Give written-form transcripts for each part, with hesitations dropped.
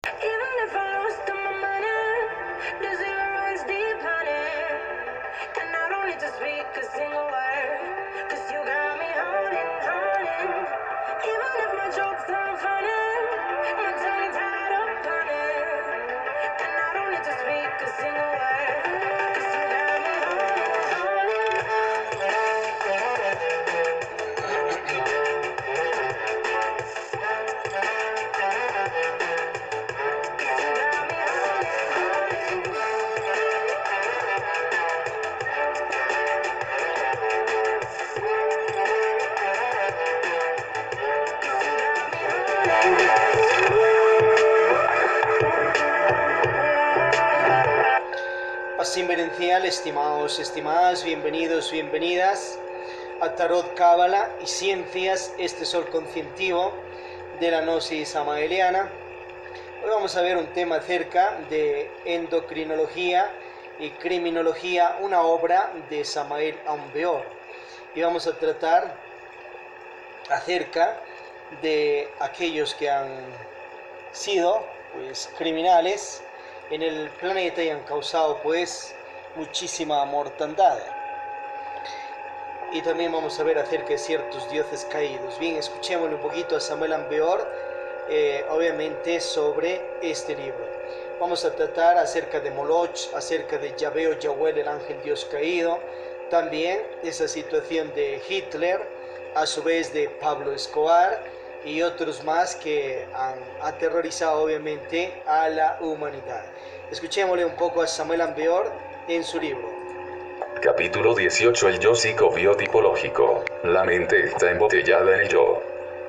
Even if I lost all my money, the zero runs deep, honey. And I don't need to speak a single word, 'cause you got me holding, holding. Even if my jokes sound funny, my tongue tied up, honey. And I don't need to speak a single word, 'cause you got me holding, holding. Asimerencial, estimados, estimadas, bienvenidos, bienvenidas a Tarot, Cábala y Ciencias, este sol conscientivo de la gnosis amaheliana. Hoy vamos a ver un tema acerca de endocrinología y criminología, una obra de Samael Aun Weor. Y vamos a tratar acerca de aquellos que han sido criminales en el planeta y han causado muchísima mortandad. Y también vamos a ver acerca de ciertos dioses caídos. Bien, escuchémosle un poquito a Samael Aun Weor, obviamente sobre este libro. Vamos a tratar acerca de Moloch, acerca de Yahvé o Yahuel, el ángel dios caído, también esa situación de Hitler, a su vez de Pablo Escobar y otros más que han aterrorizado obviamente a la humanidad. Escuchémosle un poco a Samael Aun Weor en su libro. Capítulo 18. El yo psicobiotipológico. La mente está embotellada en el yo.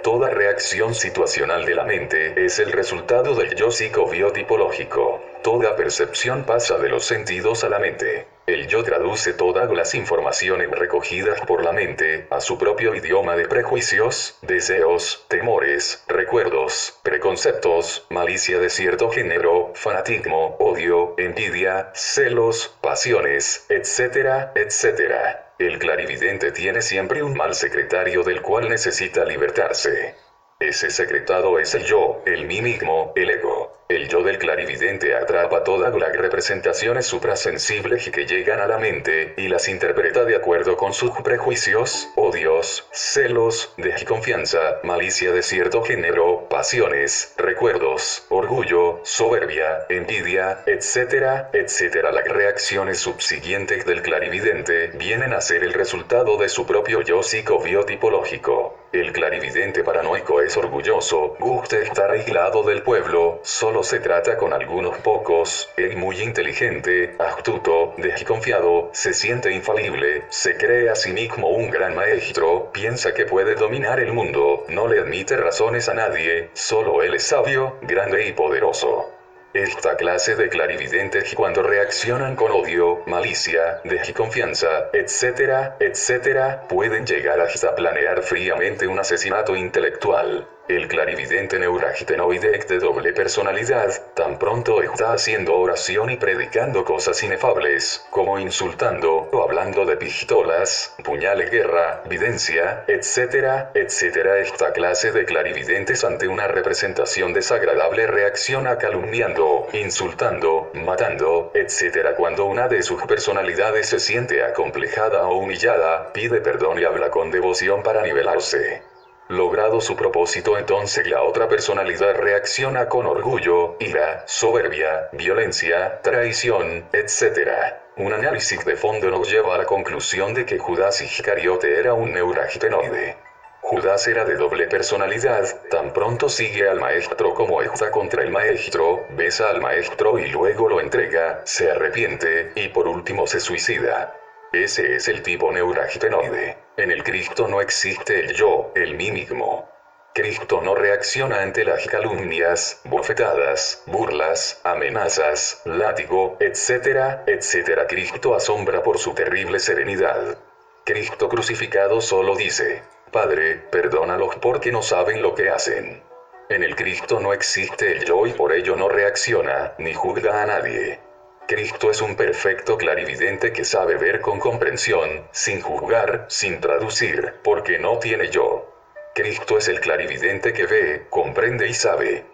Toda reacción situacional de la mente es el resultado del yo psicobiotipológico. Toda percepción pasa de los sentidos a la mente. El yo traduce todas las informaciones recogidas por la mente a su propio idioma de prejuicios, deseos, temores, recuerdos, preconceptos, malicia de cierto género, fanatismo, odio, envidia, celos, pasiones, etcétera, etcétera. El clarividente tiene siempre un mal secretario del cual necesita libertarse. Ese secretado es el yo, el mí mismo, el ego. El yo del clarividente atrapa todas las representaciones suprasensibles que llegan a la mente y las interpreta de acuerdo con sus prejuicios, odios, celos, desconfianza, malicia de cierto género, pasiones, recuerdos, orgullo, soberbia, envidia, etcétera, etcétera. Las reacciones subsiguientes del clarividente vienen a ser el resultado de su propio yo psicobiotipológico. El clarividente paranoico es orgulloso, gusta estar aislado del pueblo, solo se trata con algunos pocos, es muy inteligente, astuto, desconfiado, se siente infalible, se cree a sí mismo un gran maestro, piensa que puede dominar el mundo, no le admite razones a nadie, solo él es sabio, grande y poderoso. Esta clase de clarividentes cuando reaccionan con odio, malicia, desconfianza, etcétera, etcétera, pueden llegar hasta planear fríamente un asesinato intelectual. El clarividente neuragitenoide de doble personalidad, tan pronto está haciendo oración y predicando cosas inefables, como insultando o hablando de pistolas, puñales, guerra, videncia, etcétera, etcétera. Esta clase de clarividentes ante una representación desagradable reacciona calumniando, insultando, matando, etcétera. Cuando una de sus personalidades se siente acomplejada o humillada, pide perdón y habla con devoción para nivelarse. Logrado su propósito, entonces la otra personalidad reacciona con orgullo, ira, soberbia, violencia, traición, etc. Un análisis de fondo nos lleva a la conclusión de que Judas Iscariote era un neuragitenoide. Judas era de doble personalidad, tan pronto sigue al maestro como está contra el maestro, besa al maestro y luego lo entrega, se arrepiente, y por último se suicida. Ese es el tipo neuragitenoide. En el Cristo no existe el yo, el mí mismo. Cristo no reacciona ante las calumnias, bofetadas, burlas, amenazas, látigo, etcétera, etcétera. Cristo asombra por su terrible serenidad. Cristo crucificado solo dice: Padre, perdónalos porque no saben lo que hacen. En el Cristo no existe el yo y por ello no reacciona, ni juzga a nadie. Cristo es un perfecto clarividente que sabe ver con comprensión, sin juzgar, sin traducir, porque no tiene yo. Cristo es el clarividente que ve, comprende y sabe.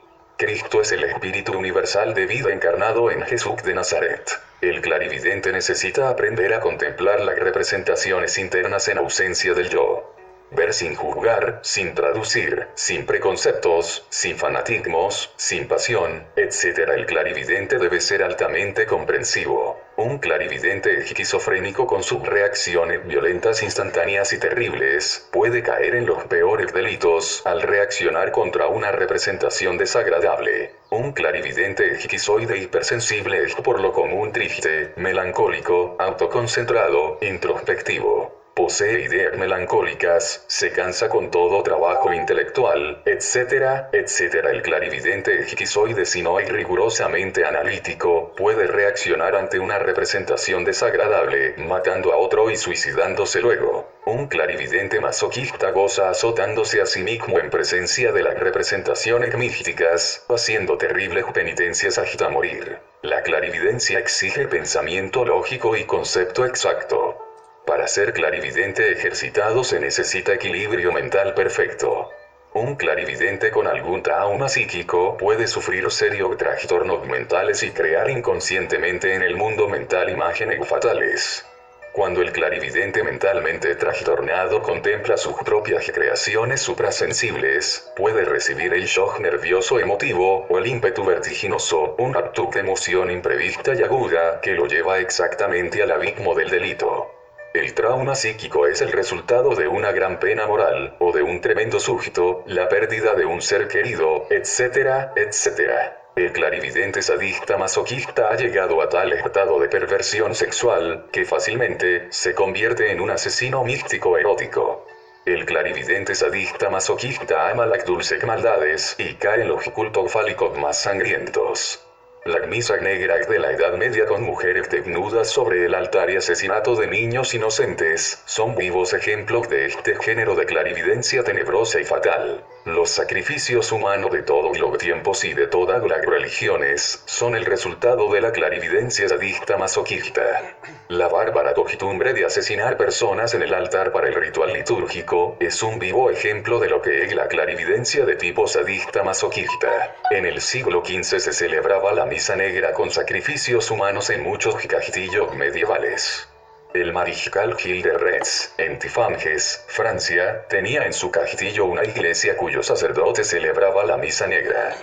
Cristo es el Espíritu universal de vida encarnado en Jesús de Nazaret. El clarividente necesita aprender a contemplar las representaciones internas en ausencia del yo. Ver sin juzgar, sin traducir, sin preconceptos, sin fanatismos, sin pasión, etc. El clarividente debe ser altamente comprensivo. Un clarividente esquizofrénico con sus reacciones violentas instantáneas y terribles, puede caer en los peores delitos al reaccionar contra una representación desagradable. Un clarividente esquizoide hipersensible es por lo común triste, melancólico, autoconcentrado, introspectivo. Posee ideas melancólicas, se cansa con todo trabajo intelectual, etcétera, etcétera. El clarividente esquizoide, si no es rigurosamente analítico, puede reaccionar ante una representación desagradable, matando a otro y suicidándose luego. Un clarividente masoquista goza azotándose a sí mismo en presencia de las representaciones místicas, haciendo terribles penitencias hasta morir. La clarividencia exige pensamiento lógico y concepto exacto. Para ser clarividente ejercitado se necesita equilibrio mental perfecto. Un clarividente con algún trauma psíquico puede sufrir serios trastornos mentales y crear inconscientemente en el mundo mental imágenes fatales. Cuando el clarividente mentalmente trastornado contempla sus propias creaciones suprasensibles, puede recibir el shock nervioso emotivo o el ímpetu vertiginoso, un acto de emoción imprevista y aguda que lo lleva exactamente al abismo del delito. El trauma psíquico es el resultado de una gran pena moral, o de un tremendo susto, la pérdida de un ser querido, etcétera, etcétera. El clarividente sadista masoquista ha llegado a tal estado de perversión sexual, que fácilmente se convierte en un asesino místico erótico. El clarividente sadista masoquista ama las dulces maldades, y cae en los cultos fálicos más sangrientos. Las misas negras de la Edad Media con mujeres desnudas sobre el altar y asesinato de niños inocentes, son vivos ejemplos de este género de clarividencia tenebrosa y fatal. Los sacrificios humanos de todos los tiempos y de todas las religiones, son el resultado de la clarividencia sadista masoquista. La bárbara costumbre de asesinar personas en el altar para el ritual litúrgico, es un vivo ejemplo de lo que es la clarividencia de tipo sadista masoquista. En el siglo XV se celebraba la misa negra con sacrificios humanos en muchos castillos medievales. El mariscal Gil de Retz, en Tifanges, Francia, tenía en su castillo una iglesia cuyo sacerdote celebraba la misa negra.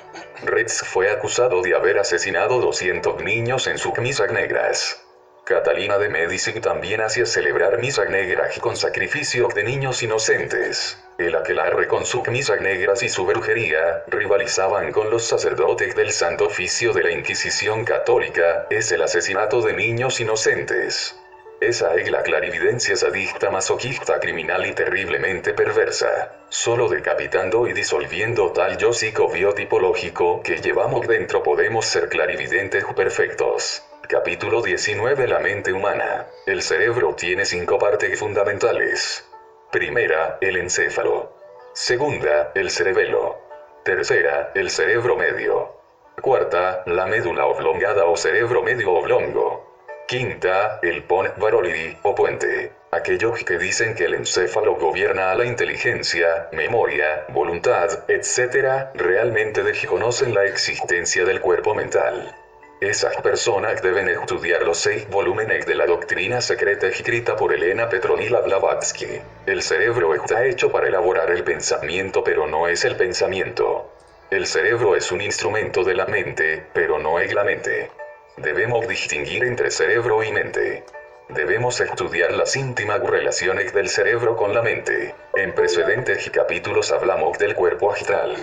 Retz fue acusado de haber asesinado 200 niños en sus misas negras. Catalina de Médici también hacía celebrar misas negras con sacrificios de niños inocentes. El aquelarre con sus misas negras y su brujería, rivalizaban con los sacerdotes del Santo Oficio de la Inquisición Católica, es el asesinato de niños inocentes. Esa es la clarividencia sadista masoquista criminal y terriblemente perversa, solo decapitando y disolviendo tal yo psicobiotipológico que llevamos dentro podemos ser clarividentes perfectos. Capítulo 19. La mente humana. El cerebro tiene 5 partes fundamentales. Primera, el encéfalo. Segunda, el cerebelo. Tercera, el cerebro medio. Cuarta, la médula oblongada o cerebro medio oblongo. Quinta, el pons varolidi, o puente. Aquellos que dicen que el encéfalo gobierna a la inteligencia, memoria, voluntad, etc., realmente desconocen la existencia del cuerpo mental. Esas personas deben estudiar los 6 volúmenes de la doctrina secreta escrita por Elena Petronila Blavatsky. El cerebro está hecho para elaborar el pensamiento, pero no es el pensamiento. El cerebro es un instrumento de la mente, pero no es la mente. Debemos distinguir entre cerebro y mente. Debemos estudiar las íntimas relaciones del cerebro con la mente. En precedentes capítulos hablamos del cuerpo astral.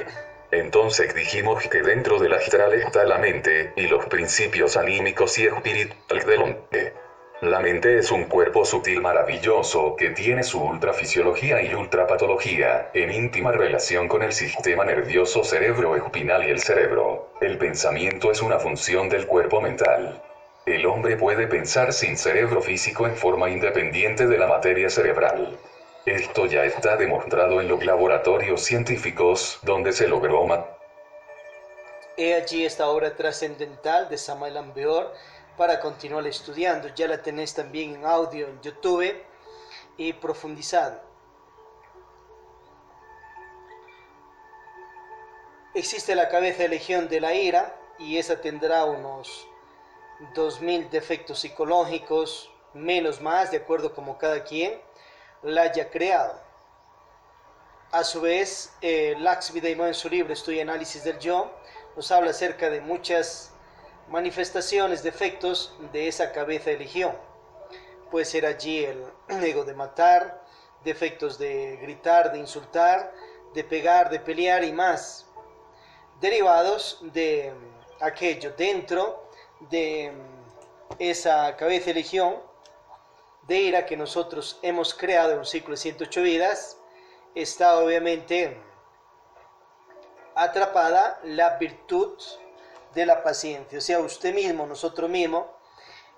Entonces dijimos que dentro del astral está la mente, y los principios anímicos y espirituales del hombre. La mente es un cuerpo sutil maravilloso que tiene su ultrafisiología y ultrapatología, en íntima relación con el sistema nervioso cerebroespinal y el cerebro. El pensamiento es una función del cuerpo mental. El hombre puede pensar sin cerebro físico en forma independiente de la materia cerebral. Esto ya está demostrado en los laboratorios científicos, donde se logró He allí esta obra trascendental de Samael Aun Weor para continuar estudiando. Ya la tenés también en audio en YouTube y profundizado. existe la cabeza de legión de la ira, y esa tendrá unos 2000 defectos psicológicos, menos más, de acuerdo como cada quien la haya creado. A su vez, Lakshmi Daimon en su libro Estudio y Análisis del Yo nos habla acerca de muchas manifestaciones, defectos de esa cabeza de legión. Puede ser allí el ego de matar, defectos de gritar, de insultar, de pegar, de pelear y más, derivados de aquello dentro de esa cabeza de legión de ira que nosotros hemos creado en un ciclo de 108 vidas. Está obviamente atrapada la virtud de la paciencia, o sea, usted mismo, nosotros mismos,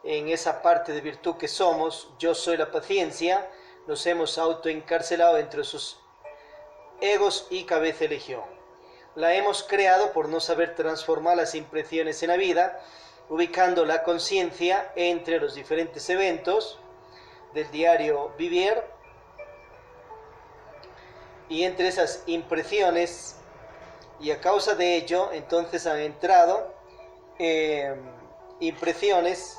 en esa parte de virtud que somos, yo soy la paciencia, nos hemos autoencarcelado entre esos egos y cabeza de legión. La hemos creado por no saber transformar las impresiones en la vida, ubicando la conciencia entre los diferentes eventos del diario vivir, y entre esas impresiones, y a causa de ello entonces han entrado impresiones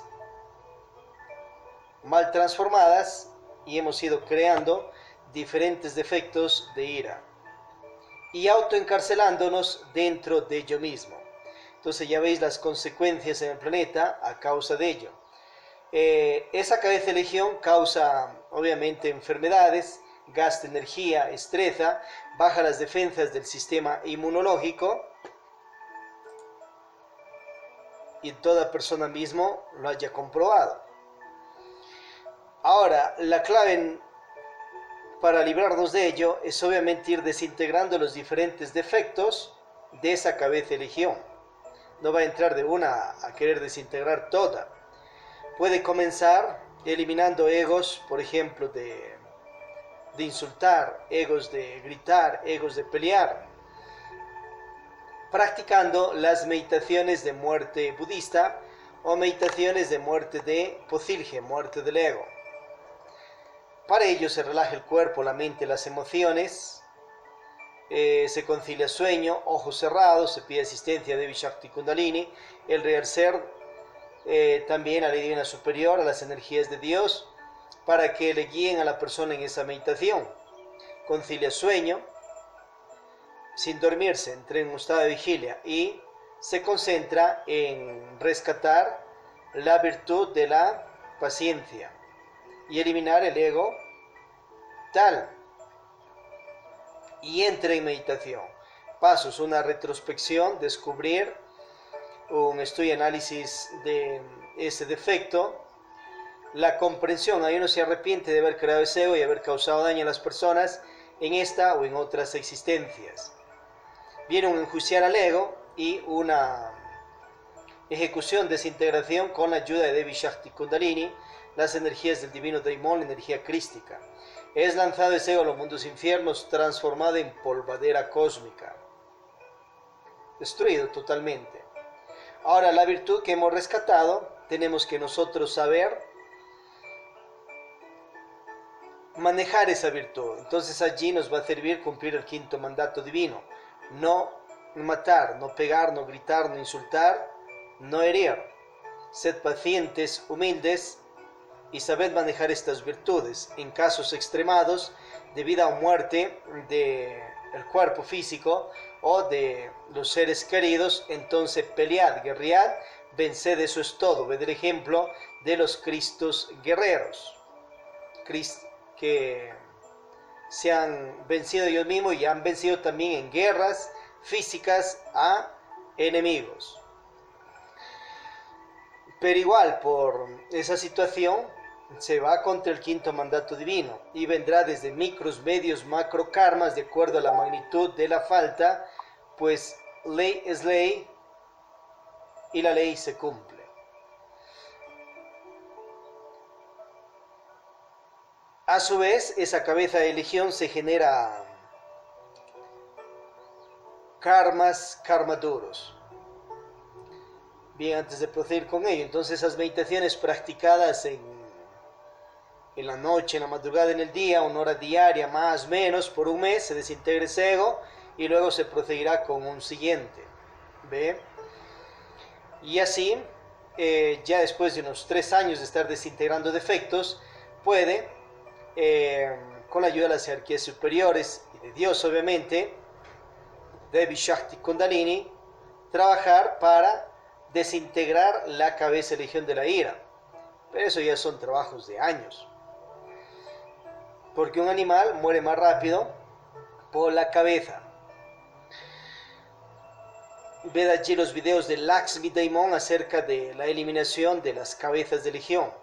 mal transformadas y hemos ido creando diferentes defectos de ira y autoencarcelándonos dentro de ello mismo. Entonces ya veis las consecuencias en el planeta a causa de ello. Esa cabeza de legión causa obviamente enfermedades, gasta energía, estresa, baja las defensas del sistema inmunológico, y toda persona mismo lo haya comprobado. Ahora, la clave para librarnos de ello es obviamente ir desintegrando los diferentes defectos de esa cabeza de legión. No va a entrar de una a querer desintegrar toda. Puede comenzar eliminando egos, por ejemplo, de insultar, egos de gritar, egos de pelear, practicando las meditaciones de muerte budista o meditaciones de muerte de Pothilje, muerte del ego. Para ello se relaja el cuerpo, la mente, las emociones, se concilia sueño, ojos cerrados, se pide asistencia de Devi Shakti Kundalini, el real ser, también a la divina superior, a las energías de Dios, para que le guíen a la persona en esa meditación. Concilia sueño, sin dormirse, entra en un estado de vigilia y se concentra en rescatar la virtud de la paciencia y eliminar el ego tal, y entra en meditación. Pasos: una retrospección, descubrir, un estudio y análisis de ese defecto, la comprensión, ahí uno se arrepiente de haber creado ese ego y haber causado daño a las personas en esta o en otras existencias. Viene un enjuiciar al ego y una ejecución, desintegración con la ayuda de Devi Shakti Kundalini, las energías del divino Daimon, energía crística. Es lanzado ese ego a los mundos infiernos, transformado en polvadera cósmica, destruido totalmente. Ahora, la virtud que hemos rescatado, tenemos que nosotros saber manejar esa virtud. Entonces allí nos va a servir cumplir el quinto mandato divino: no matar, no pegar, no gritar, no insultar, no herir. Sed pacientes, humildes, y sabed manejar estas virtudes. En casos extremados de vida o muerte del cuerpo físico o de los seres queridos, entonces pelead, guerread, venced. Eso es todo. Ved el ejemplo de los Cristos guerreros, que se han vencido ellos mismos y han vencido también en guerras físicas a enemigos. Pero igual, por esa situación se va contra el quinto mandato divino y vendrá desde micros, medios, macro karmas de acuerdo a la magnitud de la falta, pues ley es ley y la ley se cumple. A su vez, esa cabeza de legión se genera karma duros. Bien, antes de proceder con ello, entonces esas meditaciones practicadas en la noche, en la madrugada, en el día, una hora diaria, más o menos, por un mes, se desintegra ese ego y luego se procederá con un siguiente. ¿Ve? Y así, ya después de unos 3 años de estar desintegrando defectos, puede, con la ayuda de las jerarquías superiores y de Dios obviamente, Devi Shakti Kundalini, trabajar para desintegrar la cabeza de legión de la ira. Pero eso ya son trabajos de años. Porque un animal muere más rápido por la cabeza. Ved allí los videos de Lakshmi Daimon acerca de la eliminación de las cabezas de legión.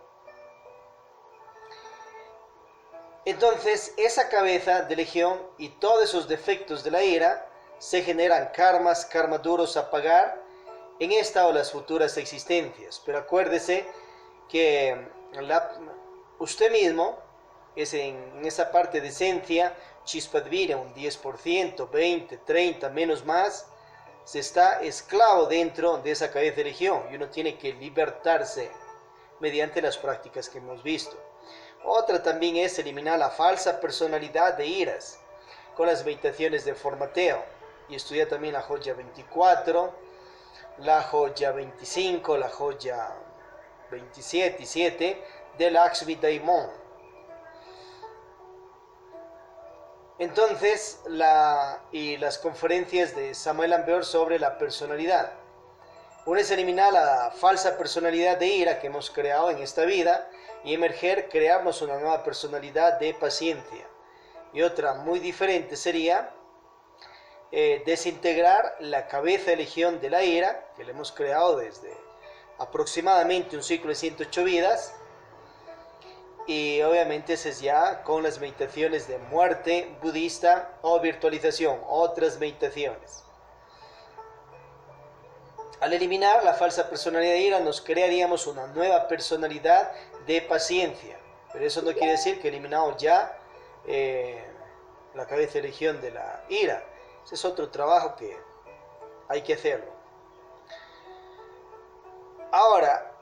Entonces, esa cabeza de legión y todos esos defectos de la ira se generan karmas duros a pagar en esta o las futuras existencias. Pero acuérdese que usted mismo es en esa parte de esencia, Chispadvira, un 10%, 20, 30, menos más, se está esclavo dentro de esa cabeza de legión y uno tiene que libertarse mediante las prácticas que hemos visto. Otra también es eliminar la falsa personalidad de iras con las meditaciones de formateo y estudiar también la joya 24, la joya 25, la joya 27 y 7 de Lakshmi Daimon. Entonces, las conferencias de Samael Aun Weor sobre la personalidad. Una es eliminar la falsa personalidad de ira que hemos creado en esta vida y crearnos una nueva personalidad de paciencia. Y otra muy diferente sería desintegrar la cabeza de legión de la ira, que la hemos creado desde aproximadamente un ciclo de 108 vidas, y obviamente ese es ya con las meditaciones de muerte budista o virtualización, otras meditaciones. Al eliminar la falsa personalidad de ira, nos crearíamos una nueva personalidad de paciencia, pero eso no quiere decir que eliminamos ya la cabeza de legión de la ira. Ese es otro trabajo que hay que hacerlo. Ahora,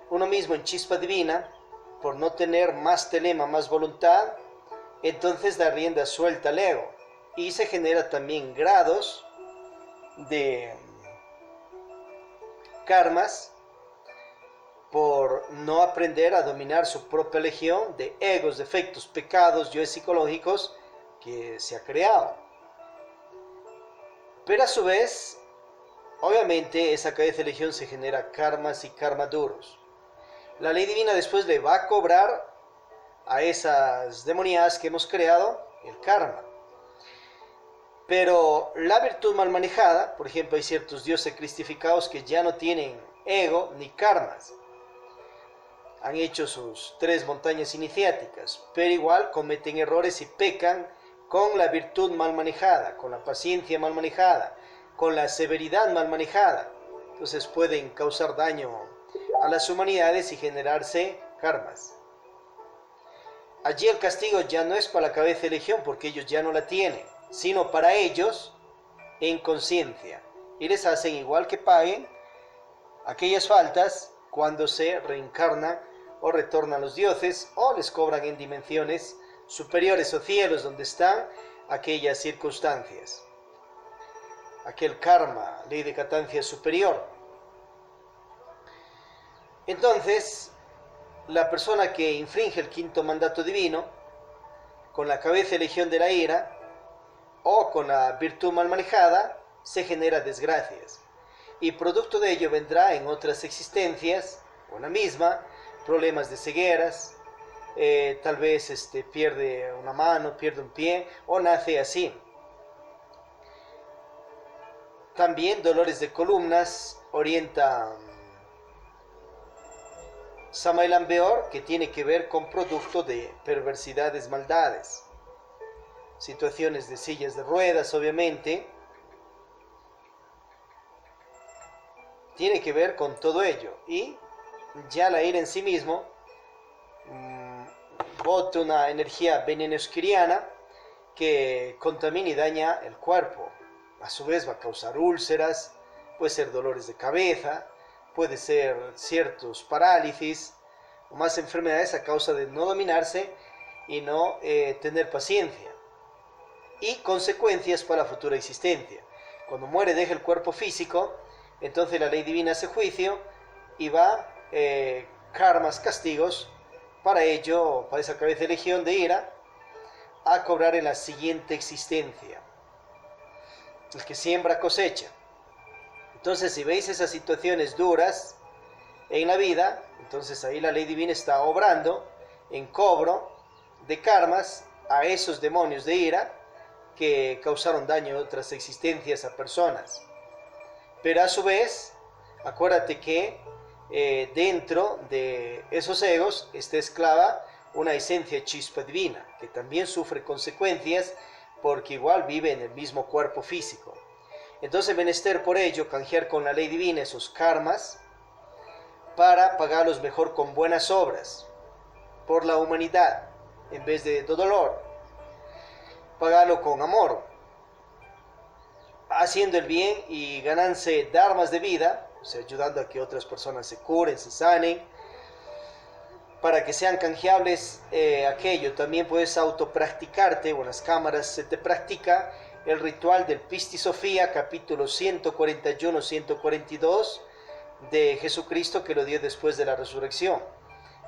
uno mismo en chispa divina, por no tener más telema, más voluntad, entonces da rienda suelta al ego y se genera también grados de karmas por no aprender a dominar su propia legión de egos, defectos, pecados, yoes psicológicos que se ha creado. Pero a su vez, obviamente esa cabeza de legión se genera karmas y karmas duros. La ley divina después le va a cobrar a esas demoniadas que hemos creado el karma. Pero la virtud mal manejada, por ejemplo, hay ciertos dioses cristificados que ya no tienen ego ni karmas. Han hecho sus 3 montañas iniciáticas, pero igual cometen errores y pecan con la virtud mal manejada, con la paciencia mal manejada, con la severidad mal manejada. Entonces pueden causar daño a las humanidades y generarse karmas. Allí el castigo ya no es para la cabeza de legión porque ellos ya no la tienen, sino para ellos en conciencia, y les hacen igual que paguen aquellas faltas cuando se reencarnan o retornan los dioses o les cobran en dimensiones superiores o cielos donde están aquellas circunstancias, aquel karma, ley de catancia superior. Entonces, la persona que infringe el 5.º mandato divino, con la cabeza de legión de la ira, o con la virtud mal manejada, se genera desgracias. Y producto de ello vendrá en otras existencias, o la misma, problemas de cegueras, tal vez pierde una mano, pierde un pie, o nace así. También dolores de columnas, orienta Samael Aun Weor, que tiene que ver con producto de perversidades, maldades, situaciones de sillas de ruedas, obviamente, tiene que ver con todo ello. Y ya la ira en sí mismo bota una energía venenosquiriana que contamina y daña el cuerpo. A su vez va a causar úlceras, puede ser dolores de cabeza, puede ser ciertos parálisis o más enfermedades a causa de no dominarse y no tener paciencia. y consecuencias para la futura existencia. Cuando muere deja el cuerpo físico, entonces la ley divina hace juicio y va karmas, castigos, para ello, para esa cabeza de legión de ira, a cobrar en la siguiente existencia. El que siembra cosecha. Entonces, si veis esas situaciones duras en la vida, entonces ahí la ley divina está obrando en cobro de karmas a esos demonios de ira que causaron daño en otras existencias a personas. Pero a su vez, acuérdate que dentro de esos egos está esclava una esencia chispa divina, que también sufre consecuencias porque igual vive en el mismo cuerpo físico. Entonces, menester por ello canjear con la ley divina esos karmas para pagarlos mejor con buenas obras, por la humanidad, en vez de dolor. Pagarlo con amor, haciendo el bien y ganándose dharmas de vida, o sea, ayudando a que otras personas se curen, se sanen, para que sean canjeables aquello. También puedes autopracticarte, o en las cámaras se te practica el ritual del Pisti Sofía, capítulo 141-142 de Jesucristo, que lo dio después de la resurrección.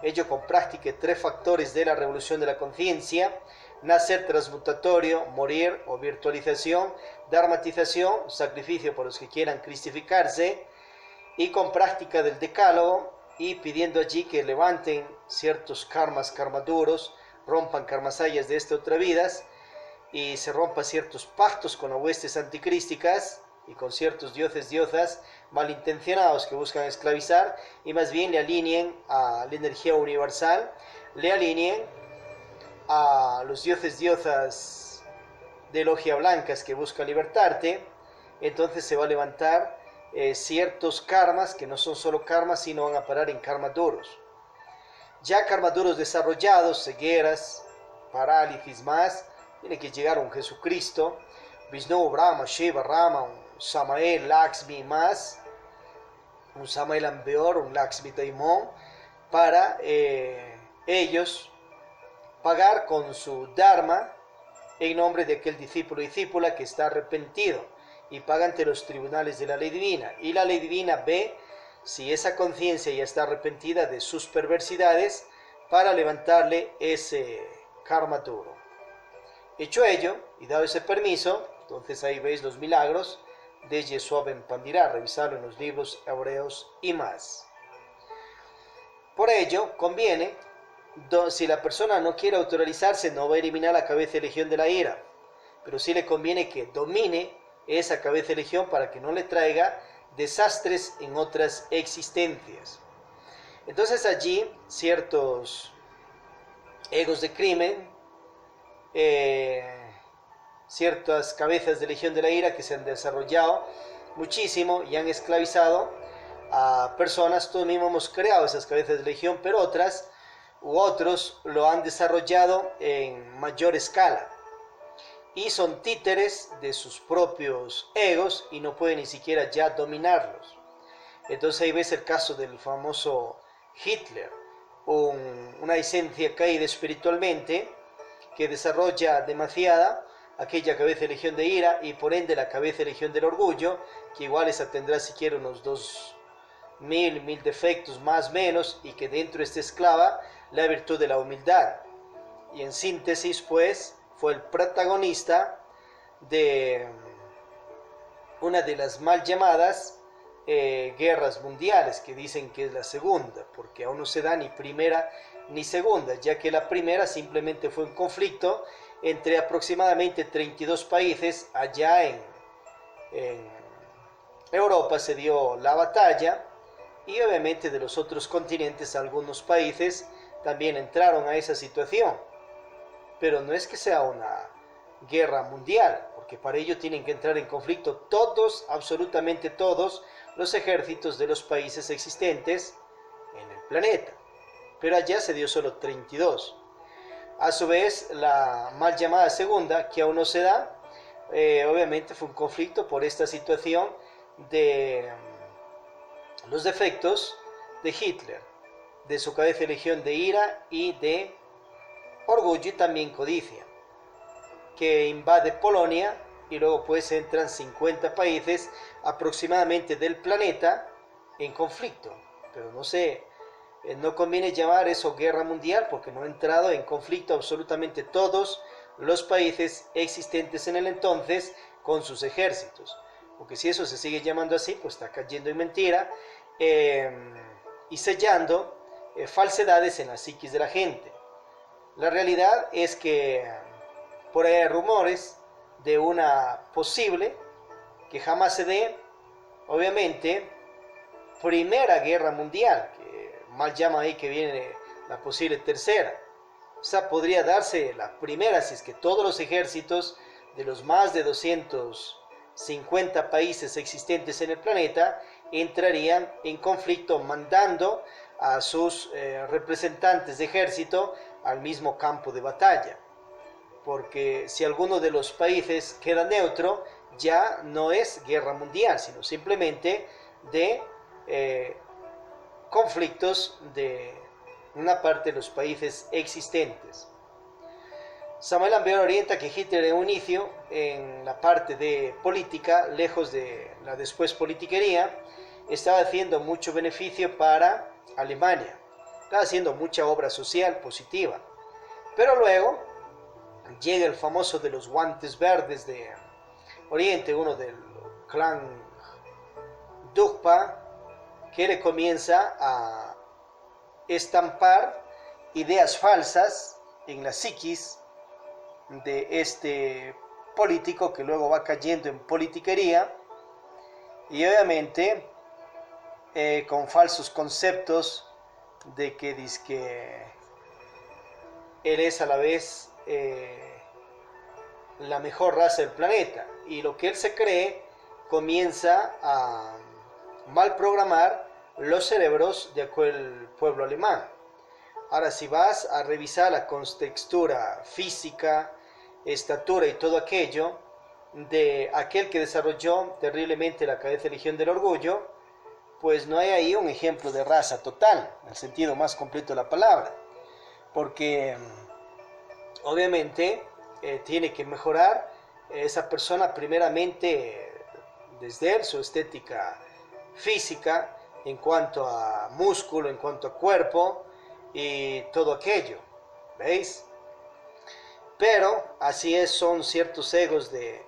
Ello con práctica de 3 factores de la revolución de la conciencia: nacer, transmutatorio, morir o virtualización, dharmatización, sacrificio por los que quieran cristificarse, y con práctica del decálogo, y pidiendo allí que levanten ciertos karmas, karmaduros, rompan karmasayas de esta otra vidas, y se rompan ciertos pactos con las huestes anticrísticas y con ciertos dioses, diosas malintencionados que buscan esclavizar, y más bien le alineen a la energía universal, le alineen a los dioses, diosas de logia blancas que buscan libertarte. Entonces se va a levantar ciertos karmas que no son solo karmas, sino van a parar en karmas duros. Ya karmas duros desarrollados, cegueras, parálisis más, tiene que llegar un Jesucristo, Vishnu, Brahma, Shiva, Rama, un Samael, Lakshmi más, un Samael Ambeor, un Lakshmi Daimon, para ellos pagar con su dharma en nombre de aquel discípulo y discípula que está arrepentido, y paga ante los tribunales de la ley divina, y la ley divina ve si esa conciencia ya está arrepentida de sus perversidades para levantarle ese karma duro. Hecho ello y dado ese permiso, entonces ahí veis los milagros de Yeshua Ben Pandira, revisarlo en los libros hebreos y más. Por ello conviene, si la persona no quiere autorrealizarse, no va a eliminar la cabeza de legión de la ira, pero sí le conviene que domine esa cabeza de legión para que no le traiga desastres en otras existencias. Entonces allí ciertos egos de crimen, ciertas cabezas de legión de la ira que se han desarrollado muchísimo y han esclavizado a personas. Todos mismos hemos creado esas cabezas de legión, pero otros lo han desarrollado en mayor escala y son títeres de sus propios egos y no pueden ni siquiera ya dominarlos. Entonces ahí ves el caso del famoso Hitler, una esencia caída espiritualmente que desarrolla demasiada aquella cabeza de legión de ira, y por ende la cabeza de legión del orgullo, que igual esa tendrá siquiera unos 2000 defectos más o menos, y que dentro está esclava la virtud de la humildad. Y en síntesis, pues, fue el protagonista de una de las mal llamadas guerras mundiales, que dicen que es la segunda, porque aún no se da ni primera ni segunda, ya que la primera simplemente fue un conflicto entre aproximadamente 32 países. Allá en Europa se dio la batalla, y obviamente de los otros continentes algunos países también entraron a esa situación, pero no es que sea una guerra mundial, porque para ello tienen que entrar en conflicto todos, absolutamente todos los ejércitos de los países existentes en el planeta, pero allá se dio solo 32. A su vez, la mal llamada segunda, que aún no se da, obviamente fue un conflicto por esta situación de los defectos de Hitler, de su cabeza de legión de ira y de orgullo y también codicia, que invade Polonia y luego pues entran 50 países aproximadamente del planeta en conflicto. Pero no sé, no conviene llamar eso guerra mundial porque no ha entrado en conflicto absolutamente todos los países existentes en el entonces con sus ejércitos. Porque si eso se sigue llamando así, pues está cayendo en mentira y sellando falsedades en la psiquis de la gente. La realidad es que por ahí hay rumores de una posible, que jamás se dé, obviamente, primera guerra mundial, que mal llama ahí que viene la posible tercera. O sea, podría darse la primera si es que todos los ejércitos de los más de 250 países existentes en el planeta entrarían en conflicto mandando a sus representantes de ejército al mismo campo de batalla. Porque si alguno de los países queda neutro, ya no es guerra mundial, sino simplemente de conflictos de una parte de los países existentes. Samuel Alvear orienta que Hitler en un inicio, en la parte de política, lejos de la después politiquería, estaba haciendo mucho beneficio para Alemania, estaba haciendo mucha obra social positiva. Pero luego llega el famoso de los guantes verdes de Oriente, uno del clan Dukpa, que le comienza a estampar ideas falsas en la psiquis de este político, que luego va cayendo en politiquería y obviamente con falsos conceptos de que dizque él es a la vez la mejor raza del planeta, y lo que él se cree comienza a mal programar los cerebros de aquel pueblo alemán. Ahora, si vas a revisar la contextura física, estatura y todo aquello de aquel que desarrolló terriblemente la cabeza de Legión del Orgullo, pues no hay ahí un ejemplo de raza total, en el sentido más completo de la palabra, porque obviamente tiene que mejorar esa persona primeramente desde él, su estética física, en cuanto a músculo, en cuanto a cuerpo y todo aquello, ¿veis? Pero así es, son ciertos egos de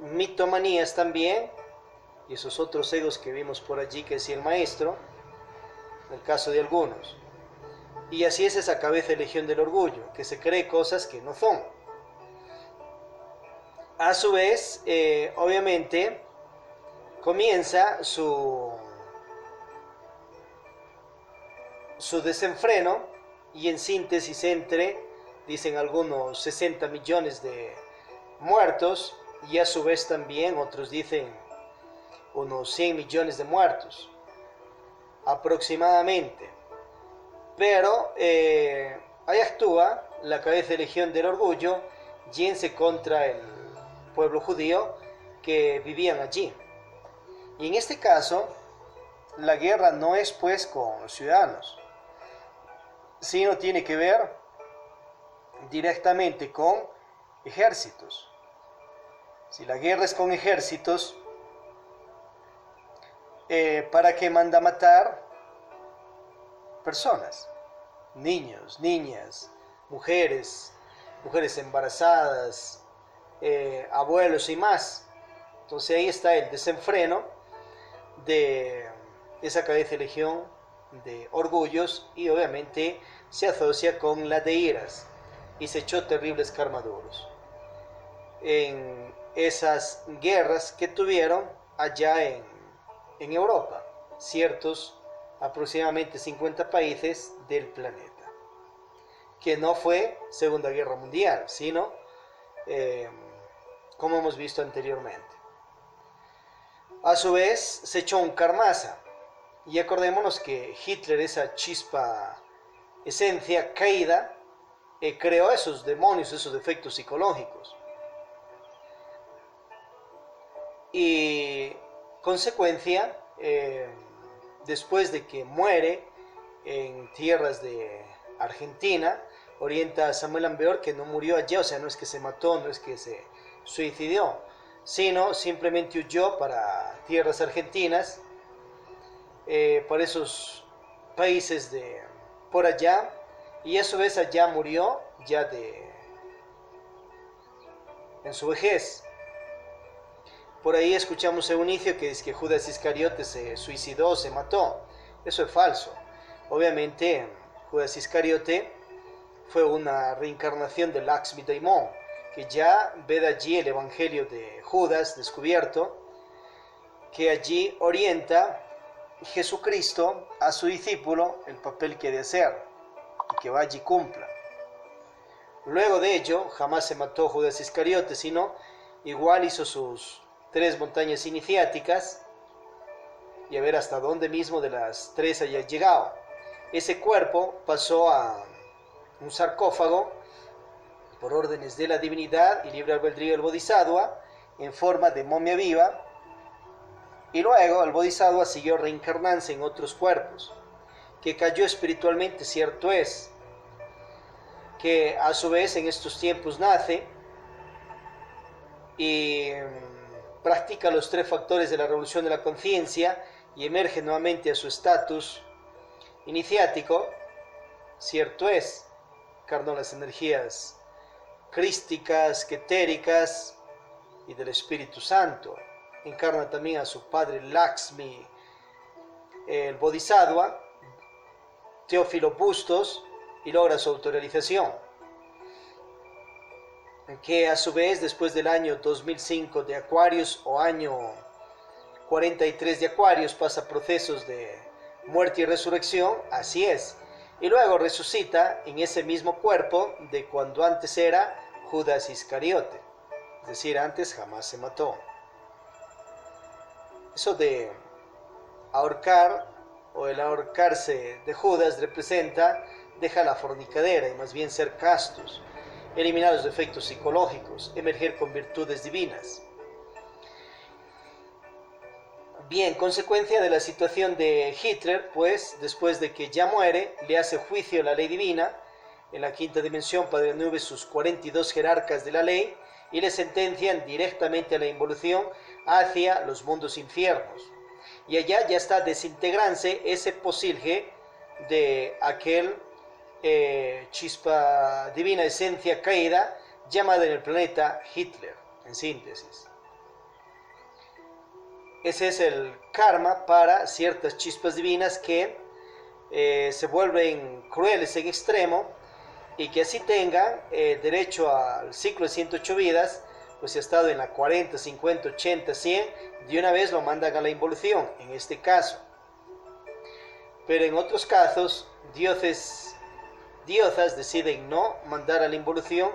mitomanías también, y esos otros egos que vimos por allí que decía el maestro, en el caso de algunos. Y así es esa cabeza de Legión del Orgullo, que se cree cosas que no son. A su vez, obviamente, comienza su desenfreno, y en síntesis entre, dicen algunos, 60 millones de muertos, y a su vez también otros dicen unos 100 millones de muertos aproximadamente. Pero ahí actúa la cabeza de Legión del Orgullo, yéndose contra el pueblo judío que vivían allí. Y en este caso, la guerra no es pues con los ciudadanos, sino tiene que ver directamente con ejércitos. Si la guerra es con ejércitos, ¿para qué manda matar personas? Niños, niñas, mujeres embarazadas, abuelos y más. Entonces ahí está el desenfreno de esa cabeza de Legión de Orgullos, y obviamente se asocia con la de Iras, y se echó terribles carmaduros en esas guerras que tuvieron allá en Europa, ciertos aproximadamente 50 países del planeta, que no fue Segunda Guerra Mundial, sino como hemos visto anteriormente. A su vez se echó un carmaza, y acordémonos que Hitler, esa chispa, esencia caída, creó esos demonios, esos defectos psicológicos, y consecuencia, después de que muere en tierras de Argentina, orienta a Samuel Ambeor que no murió allá, o sea, no es que se mató, no es que se suicidó, sino simplemente huyó para tierras argentinas, para esos países de por allá, y a su vez allá murió ya en su vejez. Por ahí escuchamos a Eunicio que dice que Judas Iscariote se suicidó, se mató. Eso es falso. Obviamente Judas Iscariote fue una reencarnación de Lakshmi Daimon, que ya ve de allí el Evangelio de Judas descubierto, que allí orienta Jesucristo a su discípulo el papel que debe hacer y que vaya y cumpla. Luego de ello, jamás se mató Judas Iscariote, sino igual hizo sus 3 montañas iniciáticas y a ver hasta dónde mismo de las 3 haya llegado. Ese cuerpo pasó a un sarcófago por órdenes de la divinidad y libre albedrío del Bodhisattva en forma de momia viva, y luego el Bodhisattva siguió reencarnándose en otros cuerpos. Que cayó espiritualmente, cierto es, que a su vez en estos tiempos nace y practica los 3 factores de la revolución de la conciencia y emerge nuevamente a su estatus iniciático, cierto es, encarnó las energías crísticas, ketéricas y del Espíritu Santo. Encarna también a su padre Lakshmi, el Bodhisattva, Teófilo Bustos, y logra su autorrealización. Que a su vez, después del año 2005 de Acuarios o año 43 de Acuarios, pasa procesos de muerte y resurrección, así es. Y luego resucita en ese mismo cuerpo de cuando antes era Judas Iscariote. Es decir, antes jamás se mató. Eso de ahorcar o el ahorcarse de Judas representa deja la fornicadera y más bien ser castos, eliminar los defectos psicológicos, emerger con virtudes divinas. Bien, consecuencia de la situación de Hitler, pues después de que ya muere, le hace juicio a la ley divina. En la quinta dimensión, Padre Nube, sus 42 jerarcas de la ley, y le sentencian directamente a la involución hacia los mundos infiernos. Y allá ya está desintegrándose ese posilge de aquel chispa divina, esencia caída, llamada en el planeta Hitler, en síntesis. Ese es el karma para ciertas chispas divinas que se vuelven crueles en extremo y que así tengan derecho al ciclo de 108 vidas, pues si ha estado en la 40, 50, 80, 100, de una vez lo mandan a la involución, en este caso. Pero en otros casos, diosas deciden no mandar a la involución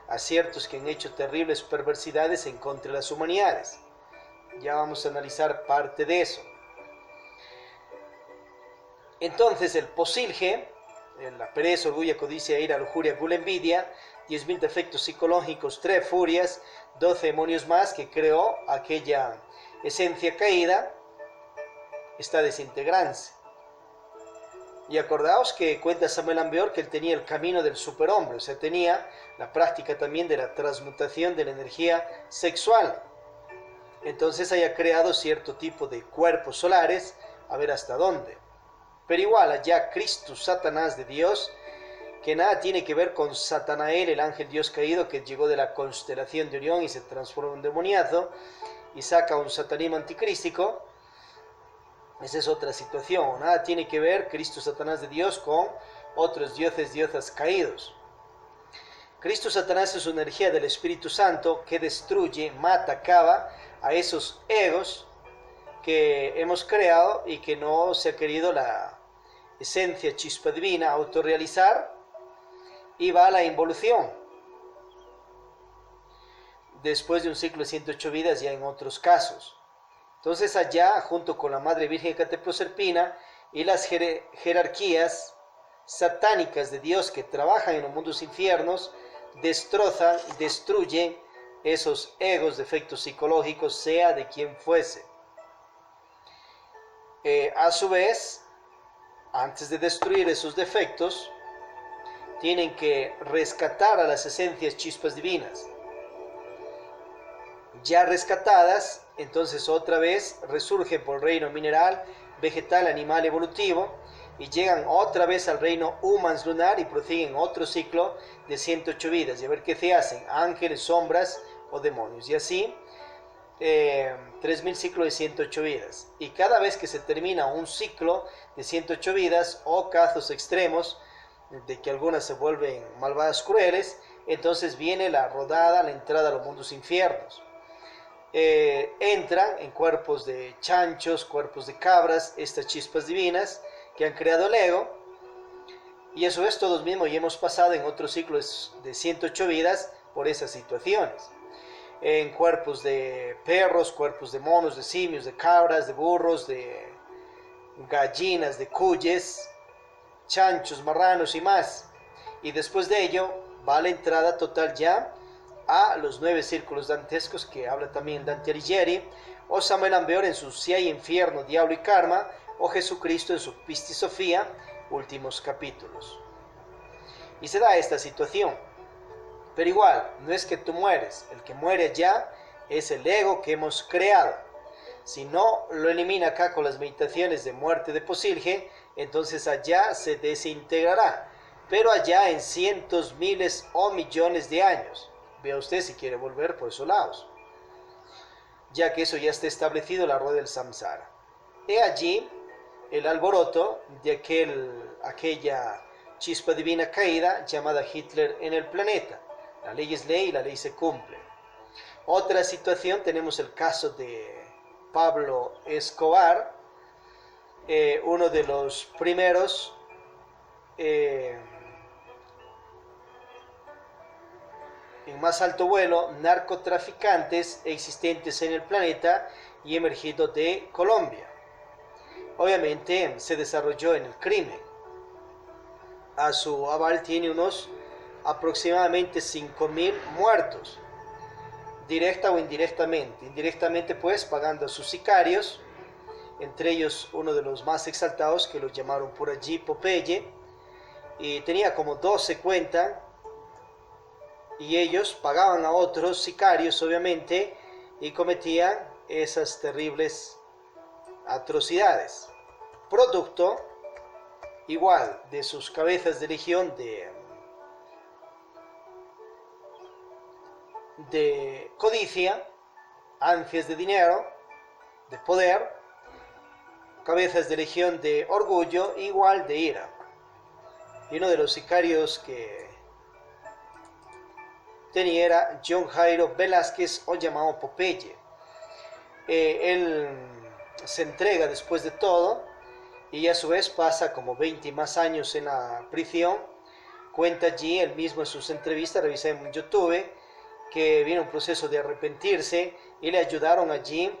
a ciertos que han hecho terribles perversidades en contra de las humanidades. Ya vamos a analizar parte de eso. Entonces el posilge, la pereza, orgullo, codicia, ira, lujuria, gula, envidia, 10.000 defectos psicológicos, 3 furias, 12 demonios más que creó aquella esencia caída, está desintegrándose. Y acordaos que cuenta Samuel Ambeor que él tenía el camino del superhombre, o sea, tenía la práctica también de la transmutación de la energía sexual. Entonces haya creado cierto tipo de cuerpos solares, a ver hasta dónde. Pero igual allá Cristo, Satanás de Dios, que nada tiene que ver con Satanael, el ángel Dios caído, que llegó de la constelación de Orión y se transforma en un demoniazo y saca un satanismo anticrístico. Esa es otra situación. Nada tiene que ver Cristo, Satanás de Dios con otros dioses, diosas caídos. Cristo, Satanás es una energía del Espíritu Santo que destruye, mata, acaba a esos egos que hemos creado y que no se ha querido la esencia chispa divina autorrealizar, y va a la involución después de un ciclo de 108 vidas ya en otros casos. Entonces allá, junto con la Madre Virgen Cateproserpina y las jerarquías satánicas de Dios que trabajan en los mundos infiernos, destrozan y destruyen esos egos, defectos psicológicos, sea de quien fuese. A su vez, antes de destruir esos defectos, tienen que rescatar a las esencias chispas divinas. Ya rescatadas, entonces otra vez resurgen por el reino mineral, vegetal, animal, evolutivo, y llegan otra vez al reino humans lunar y prosiguen otro ciclo de 108 vidas. Y a ver qué se hacen, ángeles, sombras o demonios. Y así, 3000 ciclos de 108 vidas. Y cada vez que se termina un ciclo de 108 vidas, o casos extremos, de que algunas se vuelven malvadas, crueles, entonces viene la rodada, la entrada a los mundos infiernos. Entran en cuerpos de chanchos, cuerpos de cabras, estas chispas divinas que han creado el ego, y eso es todos mismos, y hemos pasado en otros ciclos de 108 vidas por esas situaciones, en cuerpos de perros, cuerpos de monos, de simios, de cabras, de burros, de gallinas, de cuyes, chanchos, marranos y más, y después de ello va la entrada total ya a los 9 círculos dantescos que habla también Dante Alighieri, o Samuel Ambeor en su Si hay infierno, diablo y karma, o Jesucristo en su Pisti Sofía, últimos capítulos. Y se da esta situación, pero igual, no es que tú mueres, el que muere ya es el ego que hemos creado. Si no lo elimina acá con las meditaciones de muerte de Posilge, entonces allá se desintegrará, pero allá en cientos, miles o millones de años. Vea usted si quiere volver por esos lados, ya que eso ya está establecido, la rueda del samsara. He allí el alboroto de aquella chispa divina caída llamada Hitler en el planeta. La ley es ley y la ley se cumple. Otra situación, tenemos el caso de Pablo Escobar, uno de los primeros en más alto vuelo narcotraficantes existentes en el planeta y emergido de Colombia. Obviamente se desarrolló en el crimen. A su aval tiene unos aproximadamente 5000 muertos, directa o indirectamente. Indirectamente pues pagando a sus sicarios, entre ellos uno de los más exaltados que lo llamaron por allí Popeye, y tenía como 12 cuentas, y ellos pagaban a otros sicarios obviamente y cometían esas terribles atrocidades, producto igual de sus cabezas de legión de codicia, ansias de dinero, de poder, cabezas de legión de orgullo, igual de ira. Y uno de los sicarios que tenía era John Jairo Velázquez, o llamado Popeye. Él se entrega después de todo y a su vez pasa como 20 más años en la prisión. Cuenta allí él mismo en sus entrevistas, revisé en YouTube, que viene un proceso de arrepentirse y le ayudaron allí,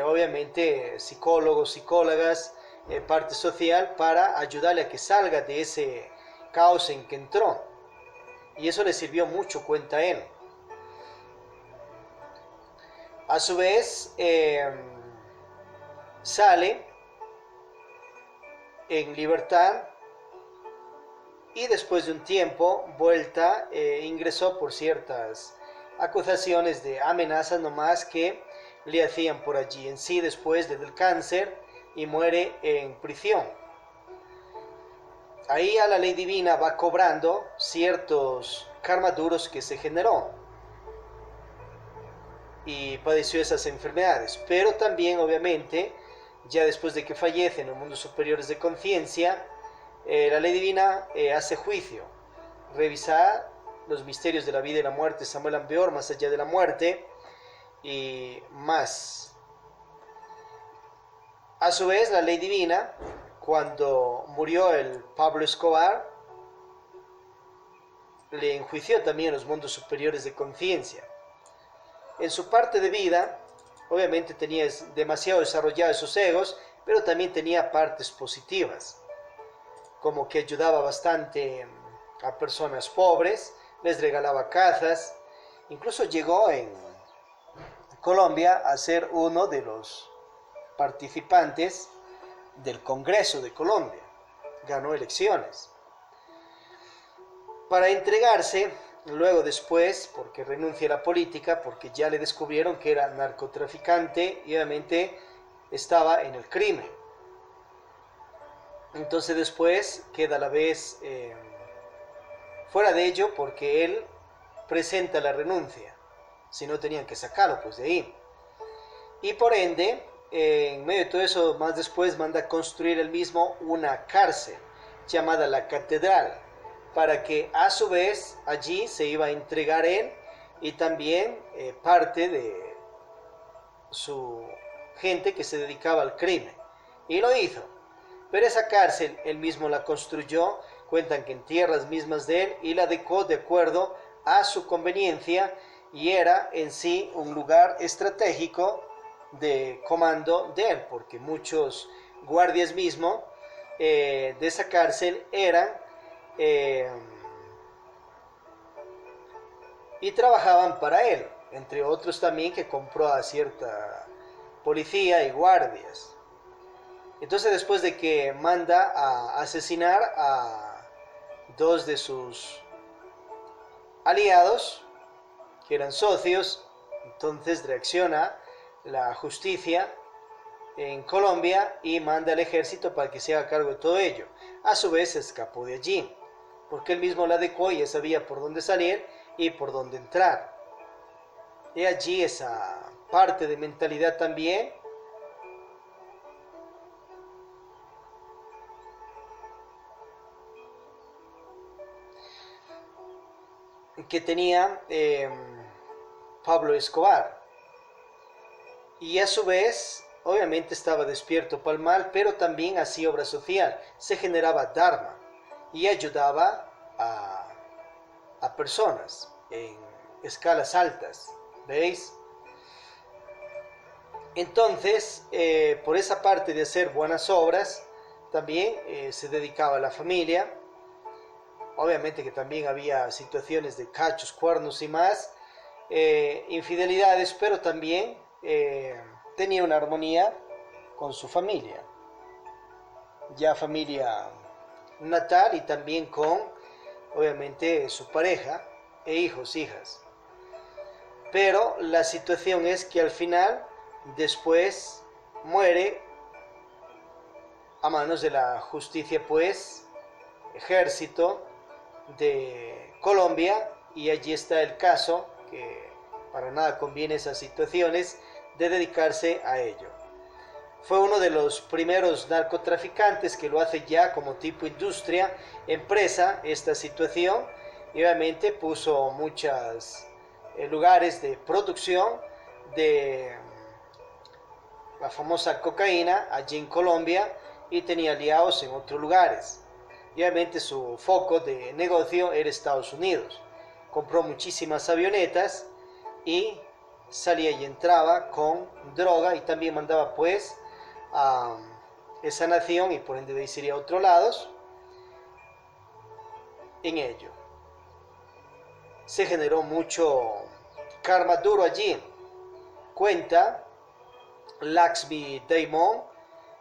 obviamente psicólogos, psicólogas, parte social, para ayudarle a que salga de ese caos en que entró. Y eso le sirvió mucho, cuenta él. A su vez, sale en libertad y después de un tiempo vuelta, ingresó por ciertas acusaciones de amenazas nomás que le hacían por allí. En sí después le da el cáncer y muere en prisión. Ahí a la ley divina va cobrando ciertos karma duros que se generó y padeció esas enfermedades, pero también obviamente ya después de que fallece en los mundos superiores de conciencia, la ley divina hace juicio, revisar los misterios de la vida y la muerte, Samuel Ambeor, más allá de la muerte y más. A su vez, la ley divina, cuando murió el Pablo Escobar, le enjuició también los mundos superiores de conciencia. En su parte de vida, obviamente tenía demasiado desarrollados sus egos, pero también tenía partes positivas, como que ayudaba bastante a personas pobres, les regalaba casas, incluso llegó en Colombia a ser uno de los participantes del Congreso de Colombia, ganó elecciones. para entregarse luego después, porque renuncia a la política, porque ya le descubrieron que era narcotraficante y obviamente estaba en el crimen. Entonces después queda a la vez fuera de ello porque él presenta la renuncia, si no tenían que sacarlo pues de ahí. Y por ende, en medio de todo eso, más después manda a construir él mismo una cárcel llamada la Catedral, para que a su vez allí se iba a entregar él y también parte de su gente que se dedicaba al crimen. Y lo hizo. Pero esa cárcel él mismo la construyó, cuentan que en tierras mismas de él, y la adecuó de acuerdo a su conveniencia, y era en sí un lugar estratégico de comando de él, porque muchos guardias mismos de esa cárcel eran y trabajaban para él, entre otros también que compró a cierta policía y guardias. Entonces después de que manda a asesinar a dos de sus aliados, que eran socios, entonces reacciona la justicia en Colombia y manda al ejército para que se haga cargo de todo ello. A su vez se escapó de allí, porque él mismo la adecuó y ya sabía por dónde salir y por dónde entrar. Y allí esa parte de mentalidad también que tenía Pablo Escobar. Y a su vez, obviamente estaba despierto para el mal, pero también hacía obra social, se generaba dharma y ayudaba a personas en escalas altas, ¿veis? Entonces, por esa parte de hacer buenas obras, también se dedicaba a la familia. Obviamente que también había situaciones de cachos, cuernos y más, infidelidades, pero también tenía una armonía con su familia, ya familia natal, y también con, obviamente, su pareja e hijos, hijas. Pero la situación es que al final, después, muere a manos de la justicia, pues, ejército de Colombia, y allí está el caso, que para nada conviene esas situaciones, de dedicarse a ello. Fue uno de los primeros narcotraficantes que lo hace ya como tipo industria, empresa, esta situación, y obviamente puso muchos lugares de producción de la famosa cocaína allí en Colombia, y tenía aliados en otros lugares. Y obviamente su foco de negocio era Estados Unidos. Compró muchísimas avionetas y salía y entraba con droga, y también mandaba pues a esa nación, y por ende de ahí sería a otros lados, en ello. Se generó mucho karma duro allí. Cuenta Laxmi Daimon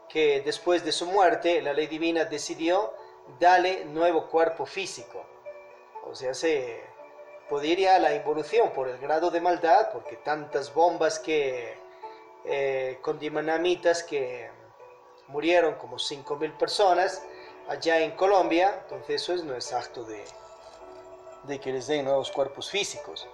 que después de su muerte la ley divina decidió darle nuevo cuerpo físico. O sea, se podría la involución por el grado de maldad, porque tantas bombas que con dinamitas que murieron como 5.000 personas allá en Colombia. Entonces eso no es acto de que les den nuevos cuerpos físicos,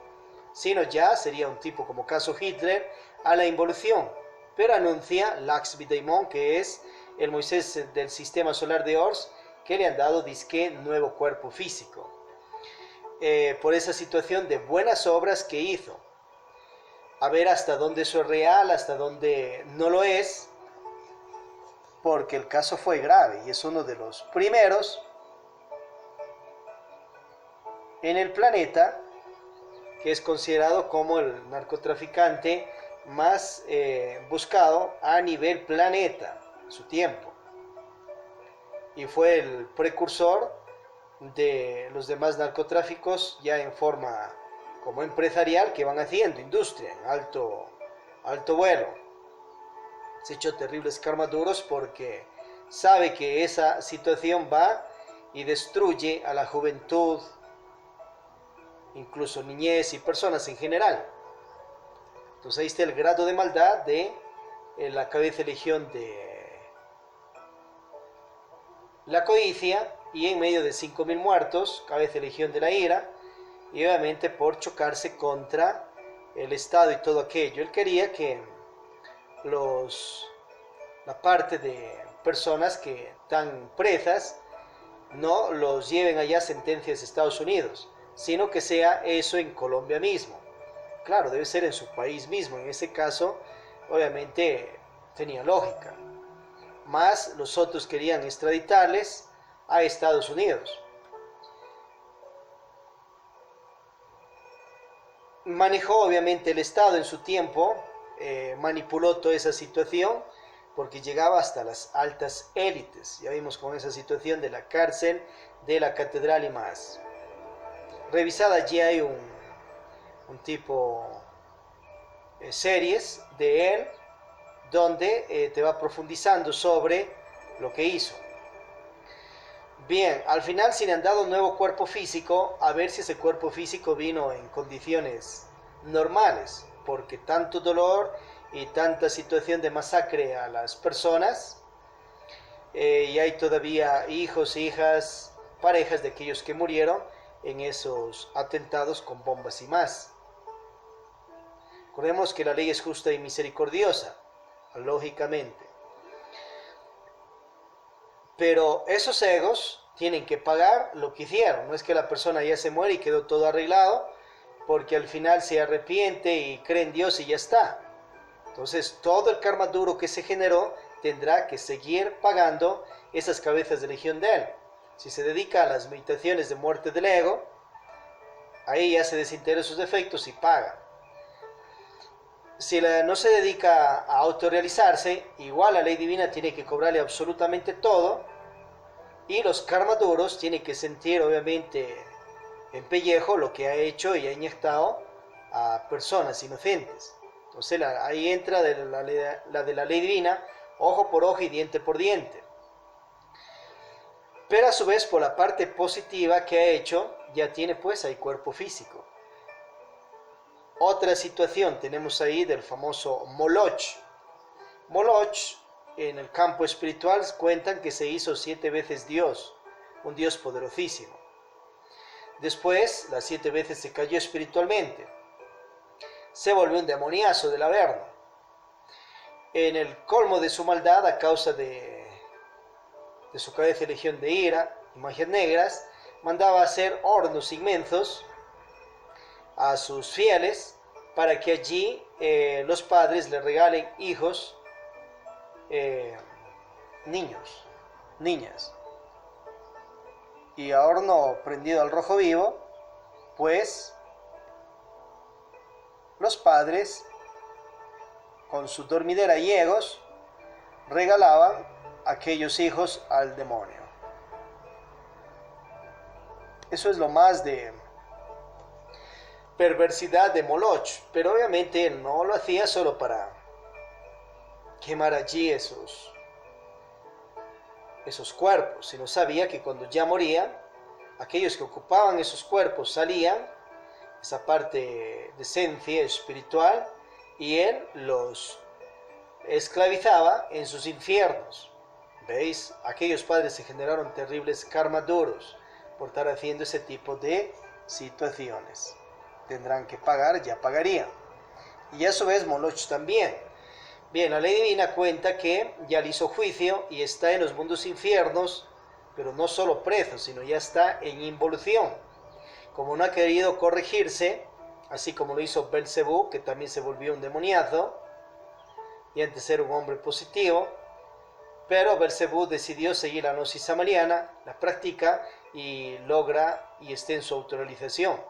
sino ya sería un tipo como caso Hitler a la involución. Pero anuncia Laxmi Daimon, que es el Moisés del sistema solar de Ors, que le han dado disque nuevo cuerpo físico, por esa situación de buenas obras que hizo. A ver hasta dónde eso es real, hasta dónde no lo es, porque el caso fue grave y es uno de los primeros en el planeta que es considerado como el narcotraficante más buscado a nivel planeta en su tiempo, y fue el precursor de los demás narcotráficos ya en forma como empresarial que van haciendo industria en alto vuelo. Se echó terribles karmas duros porque sabe que esa situación va y destruye a la juventud, incluso niñez y personas en general. Entonces ahí está el grado de maldad de la cabeza de legión de la codicia, y en medio de 5.000 muertos, cabeza de legión de la ira, y obviamente por chocarse contra el Estado y todo aquello. Él quería que la parte de personas que están presas no los lleven allá sentencias de Estados Unidos, sino que sea eso en Colombia mismo. Claro, debe ser en su país mismo. En ese caso, obviamente, tenía lógica. Más los otros querían extraditarles a Estados Unidos. Manejó obviamente el Estado en su tiempo, manipuló toda esa situación, porque llegaba hasta las altas élites. Ya vimos con esa situación de la cárcel, de la catedral y más. Revisada allí hay un tipo series de él, donde te va profundizando sobre lo que hizo. Bien, al final se le han dado un nuevo cuerpo físico, a ver si ese cuerpo físico vino en condiciones normales, porque tanto dolor y tanta situación de masacre a las personas, y hay todavía hijos, hijas, parejas de aquellos que murieron en esos atentados con bombas y más. Recordemos que la ley es justa y misericordiosa, lógicamente. Pero esos egos tienen que pagar lo que hicieron. No es que la persona ya se muere y quedó todo arreglado, porque al final se arrepiente y cree en Dios y ya está. Entonces todo el karma duro que se generó tendrá que seguir pagando esas cabezas de legión de él. Si se dedica a las meditaciones de muerte del ego, ahí ya se desintegra sus defectos y paga. Si no se dedica a autorrealizarse, igual la ley divina tiene que cobrarle absolutamente todo, y los karma duros tienen que sentir obviamente en pellejo lo que ha hecho y ha inyectado a personas inocentes. Entonces ahí entra la de la ley divina, ojo por ojo y diente por diente. Pero a su vez, por la parte positiva que ha hecho, ya tiene pues ahí cuerpo físico. Otra situación tenemos ahí del famoso Moloch. Moloch, en el campo espiritual, cuentan que se hizo 7 veces Dios, un Dios poderosísimo. Después, las 7 veces se cayó espiritualmente. Se volvió un demoniazo del Averno. En el colmo de su maldad, a causa de su cabeza de legión de ira y magias negras, mandaba hacer hornos inmensos a sus fieles para que allí los padres le regalen hijos, niños, niñas. Y a horno prendido al rojo vivo, pues los padres con su dormidera y egos regalaban aquellos hijos al demonio. Eso es lo más de perversidad de Moloch, pero obviamente él no lo hacía solo para quemar allí esos cuerpos, sino sabía que cuando ya morían, aquellos que ocupaban esos cuerpos salían, esa parte de esencia espiritual, y él los esclavizaba en sus infiernos. ¿Veis? Aquellos padres se generaron terribles karma duros por estar haciendo ese tipo de situaciones. Tendrán que pagar, ya pagarían. Y a su vez Moloch también. Bien, la ley divina cuenta que ya le hizo juicio y está en los mundos infiernos, pero no solo preso, sino ya está en involución. Como no ha querido corregirse, así como lo hizo Belcebú, que también se volvió un demoniazo, y antes era un hombre positivo, pero Belcebú decidió seguir la gnosis samariana, la practica y logra y está en su autorrealización.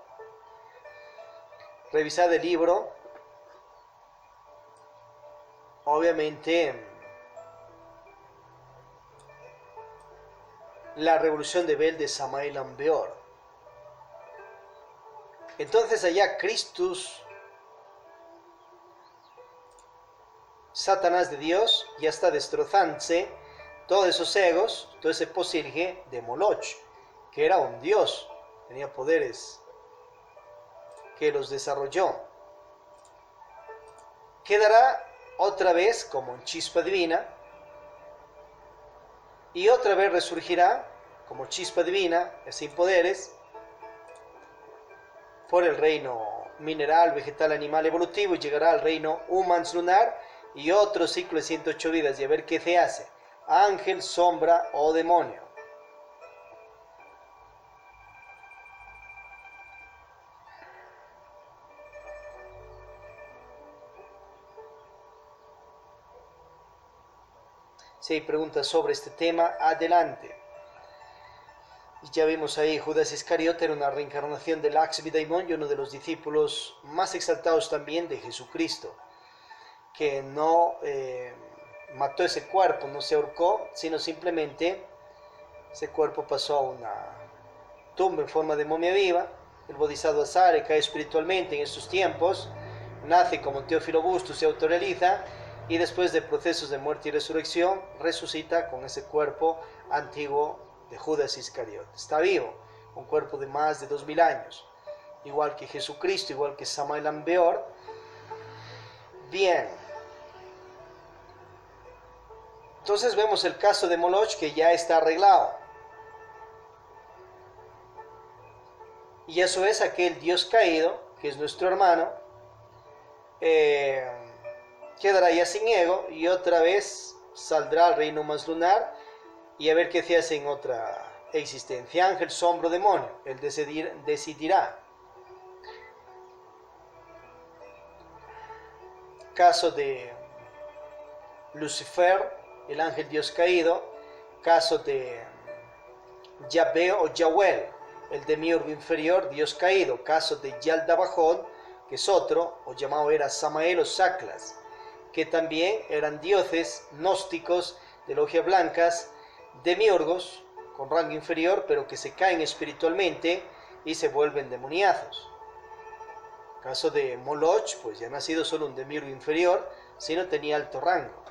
Revisad el libro, obviamente la revolución de Bel de Samael Aun Weor. Entonces allá Christus, Satanás de Dios, ya está destrozándose todos esos egos, todo ese posilge de Moloch, que era un dios, tenía poderes que los desarrolló. Quedará otra vez como chispa divina y otra vez resurgirá como chispa divina, sin poderes, por el reino mineral, vegetal, animal, evolutivo, y llegará al reino humans lunar y otro ciclo de 108 vidas, y a ver qué se hace, ángel, sombra o demonio. Si hay preguntas sobre este tema, adelante. Ya vimos ahí, Judas Iscariote era una reencarnación del Daimon y uno de los discípulos más exaltados también de Jesucristo, que no mató ese cuerpo, no se ahorcó, sino simplemente ese cuerpo pasó a una tumba en forma de momia viva. El Bodhisattva Asare cae espiritualmente en estos tiempos, nace como Teófilo Augusto, se autorrealiza y después de procesos de muerte y resurrección resucita con ese cuerpo antiguo de Judas Iscariote. Está vivo, un cuerpo de más de 2000 años, igual que Jesucristo, igual que Samael Aun Weor. Bien, entonces vemos el caso de Moloch, que ya está arreglado. Y eso es aquel Dios caído, que es nuestro hermano, quedará ya sin ego y otra vez saldrá al reino más lunar y a ver qué se hace en otra existencia. Ángel, sombra, demonio, él decidirá. Caso de Lucifer, el ángel Dios caído. Caso de Yahvé o Yahuel, el demiurgo inferior, Dios caído. Caso de Yaldabaoth, que es otro, o llamado era Samael o Saklas, que también eran dioses gnósticos de logias blancas, demiurgos con rango inferior, pero que se caen espiritualmente y se vuelven demoniazos. Caso de Moloch, pues ya no ha sido solo un demiurgo inferior, sino tenía alto rango.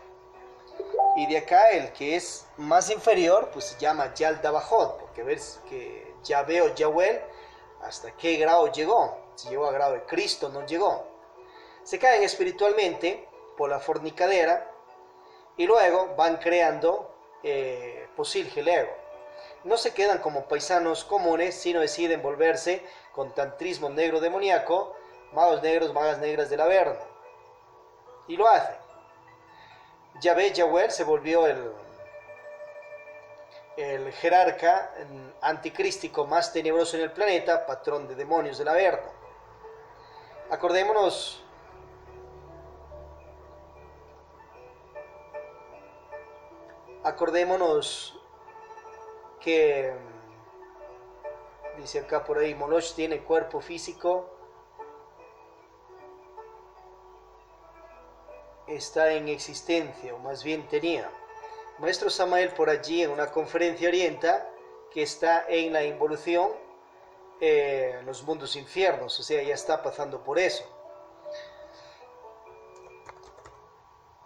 Y de acá el que es más inferior, pues se llama Yaldabaoth, porque ves que Yahvé o Yahuel, hasta qué grado llegó. Si llegó a grado de Cristo, no llegó. Se caen espiritualmente por la fornicadera y luego van creando Posilge ego. No se quedan como paisanos comunes, sino deciden volverse con tantrismo negro demoníaco, magos negros, magas negras del Averno. Y lo hacen. Yahvé Yahuel se volvió el jerarca anticrístico más tenebroso en el planeta, patrón de demonios del Averno. Acordémonos que dice acá por ahí, Moloch tiene cuerpo físico, está en existencia, o más bien tenía. Maestro Samael por allí en una conferencia orienta que está en la involución, en los mundos infiernos, o sea, ya está pasando por eso.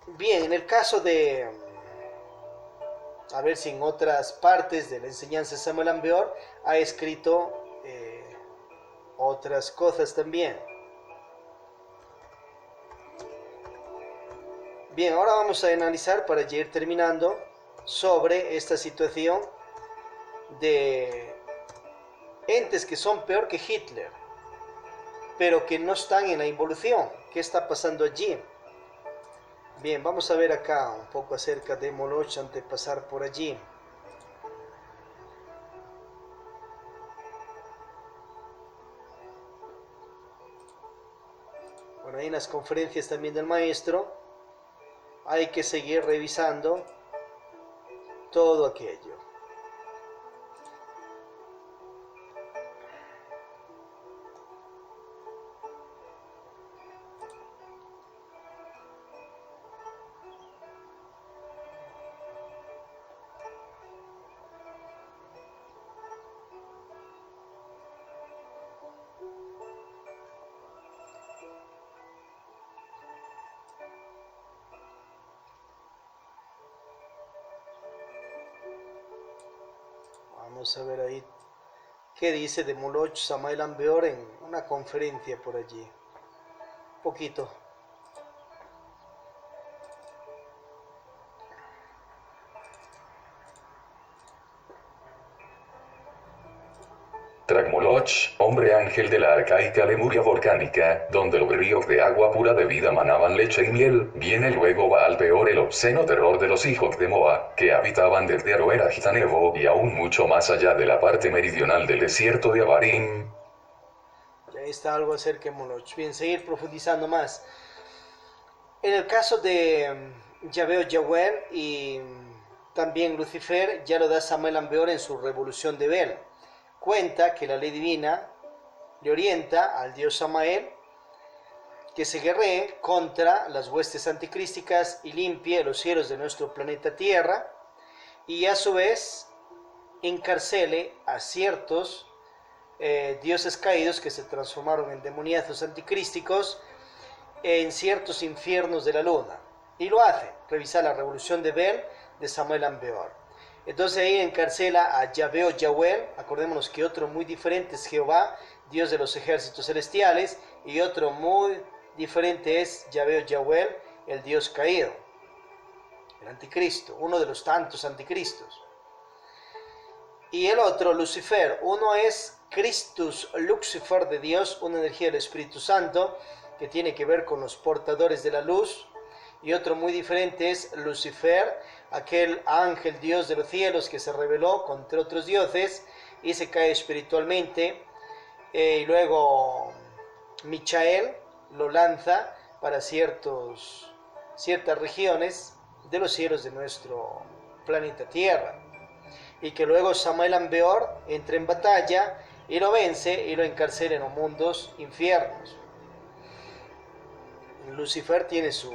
Bien, en el caso de, a ver si en otras partes de la enseñanza de Samael Aun Weor ha escrito otras cosas también. Bien, ahora vamos a analizar, para ya ir terminando, sobre esta situación de entes que son peor que Hitler, pero que no están en la involución. ¿Qué está pasando allí? Bien, vamos a ver acá un poco acerca de Moloch antes de pasar por allí. Bueno, ahí en las conferencias también del maestro hay que seguir revisando todo aquello. Vamos a ver ahí qué dice de Moloch Samael Aun Weor en una conferencia por allí. Poquito. Moloch, hombre ángel de la arcaica Lemuria volcánica, donde los ríos de agua pura de vida manaban leche y miel, viene luego Baal Peor, el obsceno terror de los hijos de Moab, que habitaban desde Aroer a Gitanebo y aún mucho más allá de la parte meridional del desierto de Abarim. Y ahí está algo acerca de Moloch. Bien, seguir profundizando más. En el caso de Yahvé o Yahweh y también Lucifer, ya lo da Samael Aun Weor en su Revolución de Bel. Cuenta que la ley divina le orienta al dios Samael que se guerree contra las huestes anticrísticas y limpie los cielos de nuestro planeta Tierra, y a su vez encarcele a ciertos dioses caídos que se transformaron en demoniazos anticrísticos en ciertos infiernos de la luna. Y lo hace. Revisar la Revolución de Bel de Samael Aun Weor. Entonces ahí encarcela a Yahvé o Yahweh. Acordémonos que otro muy diferente es Jehová, Dios de los ejércitos celestiales, y otro muy diferente es Yahvé o Yahweh, el Dios caído, el anticristo, uno de los tantos anticristos. Y el otro, Lucifer, uno es Christus Lucifer de Dios, una energía del Espíritu Santo que tiene que ver con los portadores de la luz. Y otro muy diferente es Lucifer, aquel ángel Dios de los cielos que se rebeló contra otros dioses y se cae espiritualmente, y luego Michael lo lanza para ciertas regiones de los cielos de nuestro planeta Tierra, y que luego Samael Aun Weor entra en batalla y lo vence y lo encarcela en los mundos infiernos. Lucifer tiene sus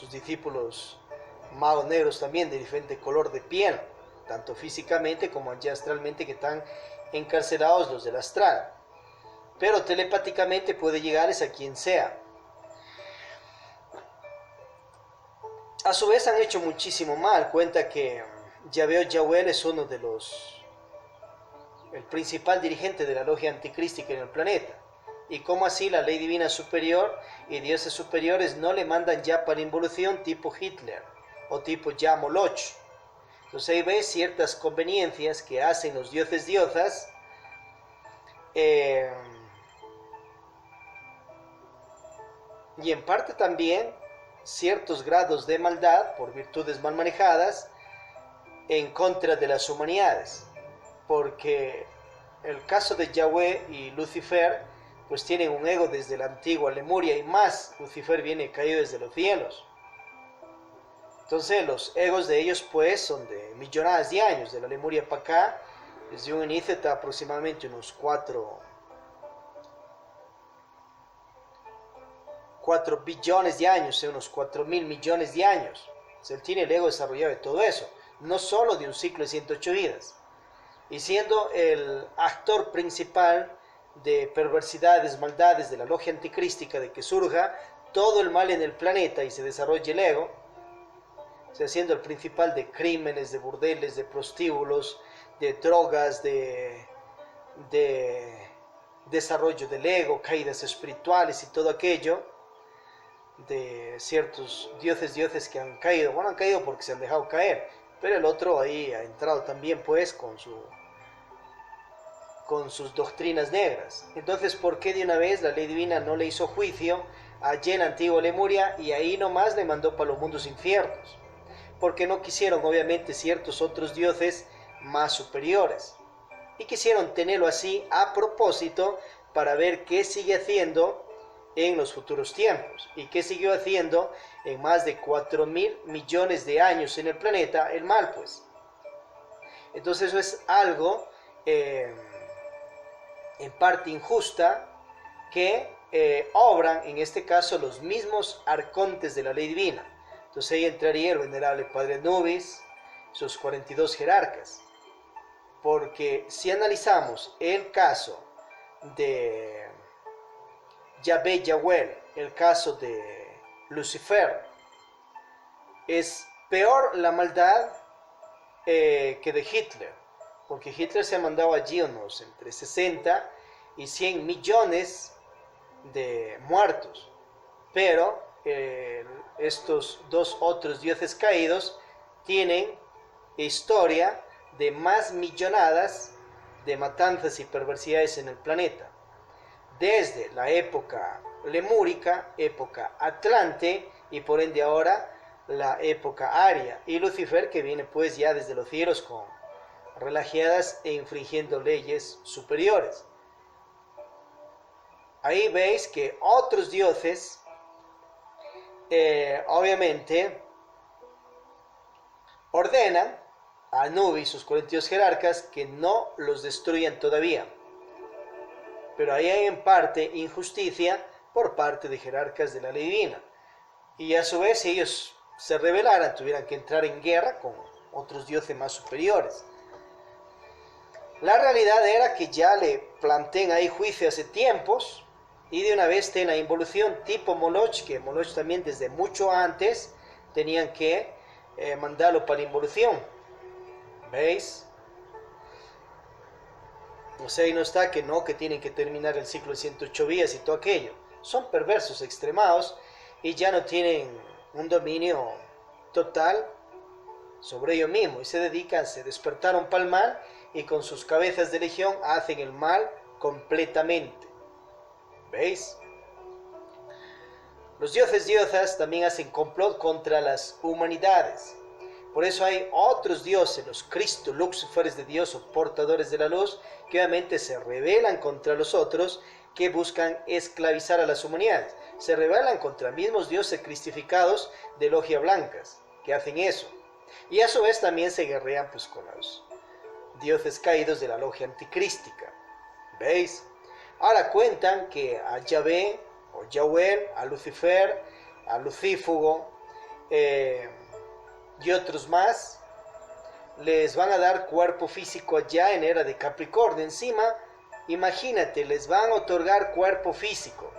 discípulos magos negros también, de diferente color de piel, tanto físicamente como allá astralmente, que están encarcelados los del astral, pero telepáticamente puede llegarles a quien sea. A su vez han hecho muchísimo mal. Cuenta que Yahvé o Yahweh es uno de el principal dirigente de la logia anticrística en el planeta, y como así la ley divina superior y dioses superiores no le mandan ya para involución tipo Hitler o tipo ya Moloch. Entonces ahí ves ciertas conveniencias que hacen los dioses diosas, y en parte también ciertos grados de maldad por virtudes mal manejadas en contra de las humanidades, porque el caso de Yahweh y Lucifer pues tienen un ego desde la antigua Lemuria, y más Lucifer viene caído desde los cielos. Entonces los egos de ellos pues son de millonadas de años, de la Lemuria para acá, desde un inicio hasta aproximadamente unos 4 billones de años, unos 4.000 millones de años. Entonces él tiene el ego desarrollado de todo eso, no solo de un ciclo de 108 vidas. Y siendo el actor principal de perversidades, maldades de la logia anticrística, de que surja todo el mal en el planeta y se desarrolle el ego, o sea, siendo el principal de crímenes, de burdeles, de prostíbulos, de drogas, de desarrollo del ego, caídas espirituales y todo aquello, de ciertos dioses que han caído. Bueno, han caído porque se han dejado caer, pero el otro ahí ha entrado también pues con sus doctrinas negras. Entonces, ¿por qué de una vez la ley divina no le hizo juicio allí en la antigua Lemuria y ahí nomás le mandó para los mundos infiernos? Porque no quisieron obviamente ciertos otros dioses más superiores, y quisieron tenerlo así a propósito para ver qué sigue haciendo en los futuros tiempos, y qué siguió haciendo en más de 4.000 millones de años en el planeta, el mal pues. Entonces eso es algo en parte injusta, que obran en este caso los mismos arcontes de la ley divina. Entonces ahí entraría el venerable Padre Anubis, sus 42 jerarcas, porque si analizamos el caso de Yahvé Yahweh, el caso de Lucifer, es peor la maldad que de Hitler porque Hitler se ha mandado allí unos entre 60 y 100 millones de muertos, pero estos dos otros dioses caídos tienen historia de más millonadas de matanzas y perversidades en el planeta, desde la época lemúrica, época atlante y por ende ahora la época aria, y Lucifer, que viene pues ya desde los cielos con relajadas e infringiendo leyes superiores. Ahí veis que otros dioses obviamente ordenan a Anubis y sus 42 jerarcas que no los destruyan todavía, pero ahí hay en parte injusticia por parte de jerarcas de la ley divina, y a su vez si ellos se rebelaran tuvieran que entrar en guerra con otros dioses más superiores. La realidad era que ya le plantean ahí juicio hace tiempos y de una vez tienen la involución tipo Moloch, que Moloch también desde mucho antes tenían que mandarlo para la involución. ¿Veis? O sea, ahí no está que no, que tienen que terminar el ciclo de 108 días y todo aquello. Son perversos extremados y ya no tienen un dominio total sobre ellos mismos y se dedican, se despertaron para el mal y con sus cabezas de legión hacen el mal completamente. ¿Veis? Los diosas también hacen complot contra las humanidades. Por eso hay otros dioses, los Cristo, Lucíferes de Dios o portadores de la luz, que obviamente se rebelan contra los otros que buscan esclavizar a las humanidades. Se rebelan contra mismos dioses cristificados de logia blancas, que hacen eso. Y a su vez también se guerrean pues con los dioses caídos de la logia anticrística. ¿Veis? Ahora cuentan que a Yahvé o Yahweh, a Lucifer, a Lucífugo y otros más, les van a dar cuerpo físico allá en era de Capricornio. Encima, imagínate, les van a otorgar cuerpo físico.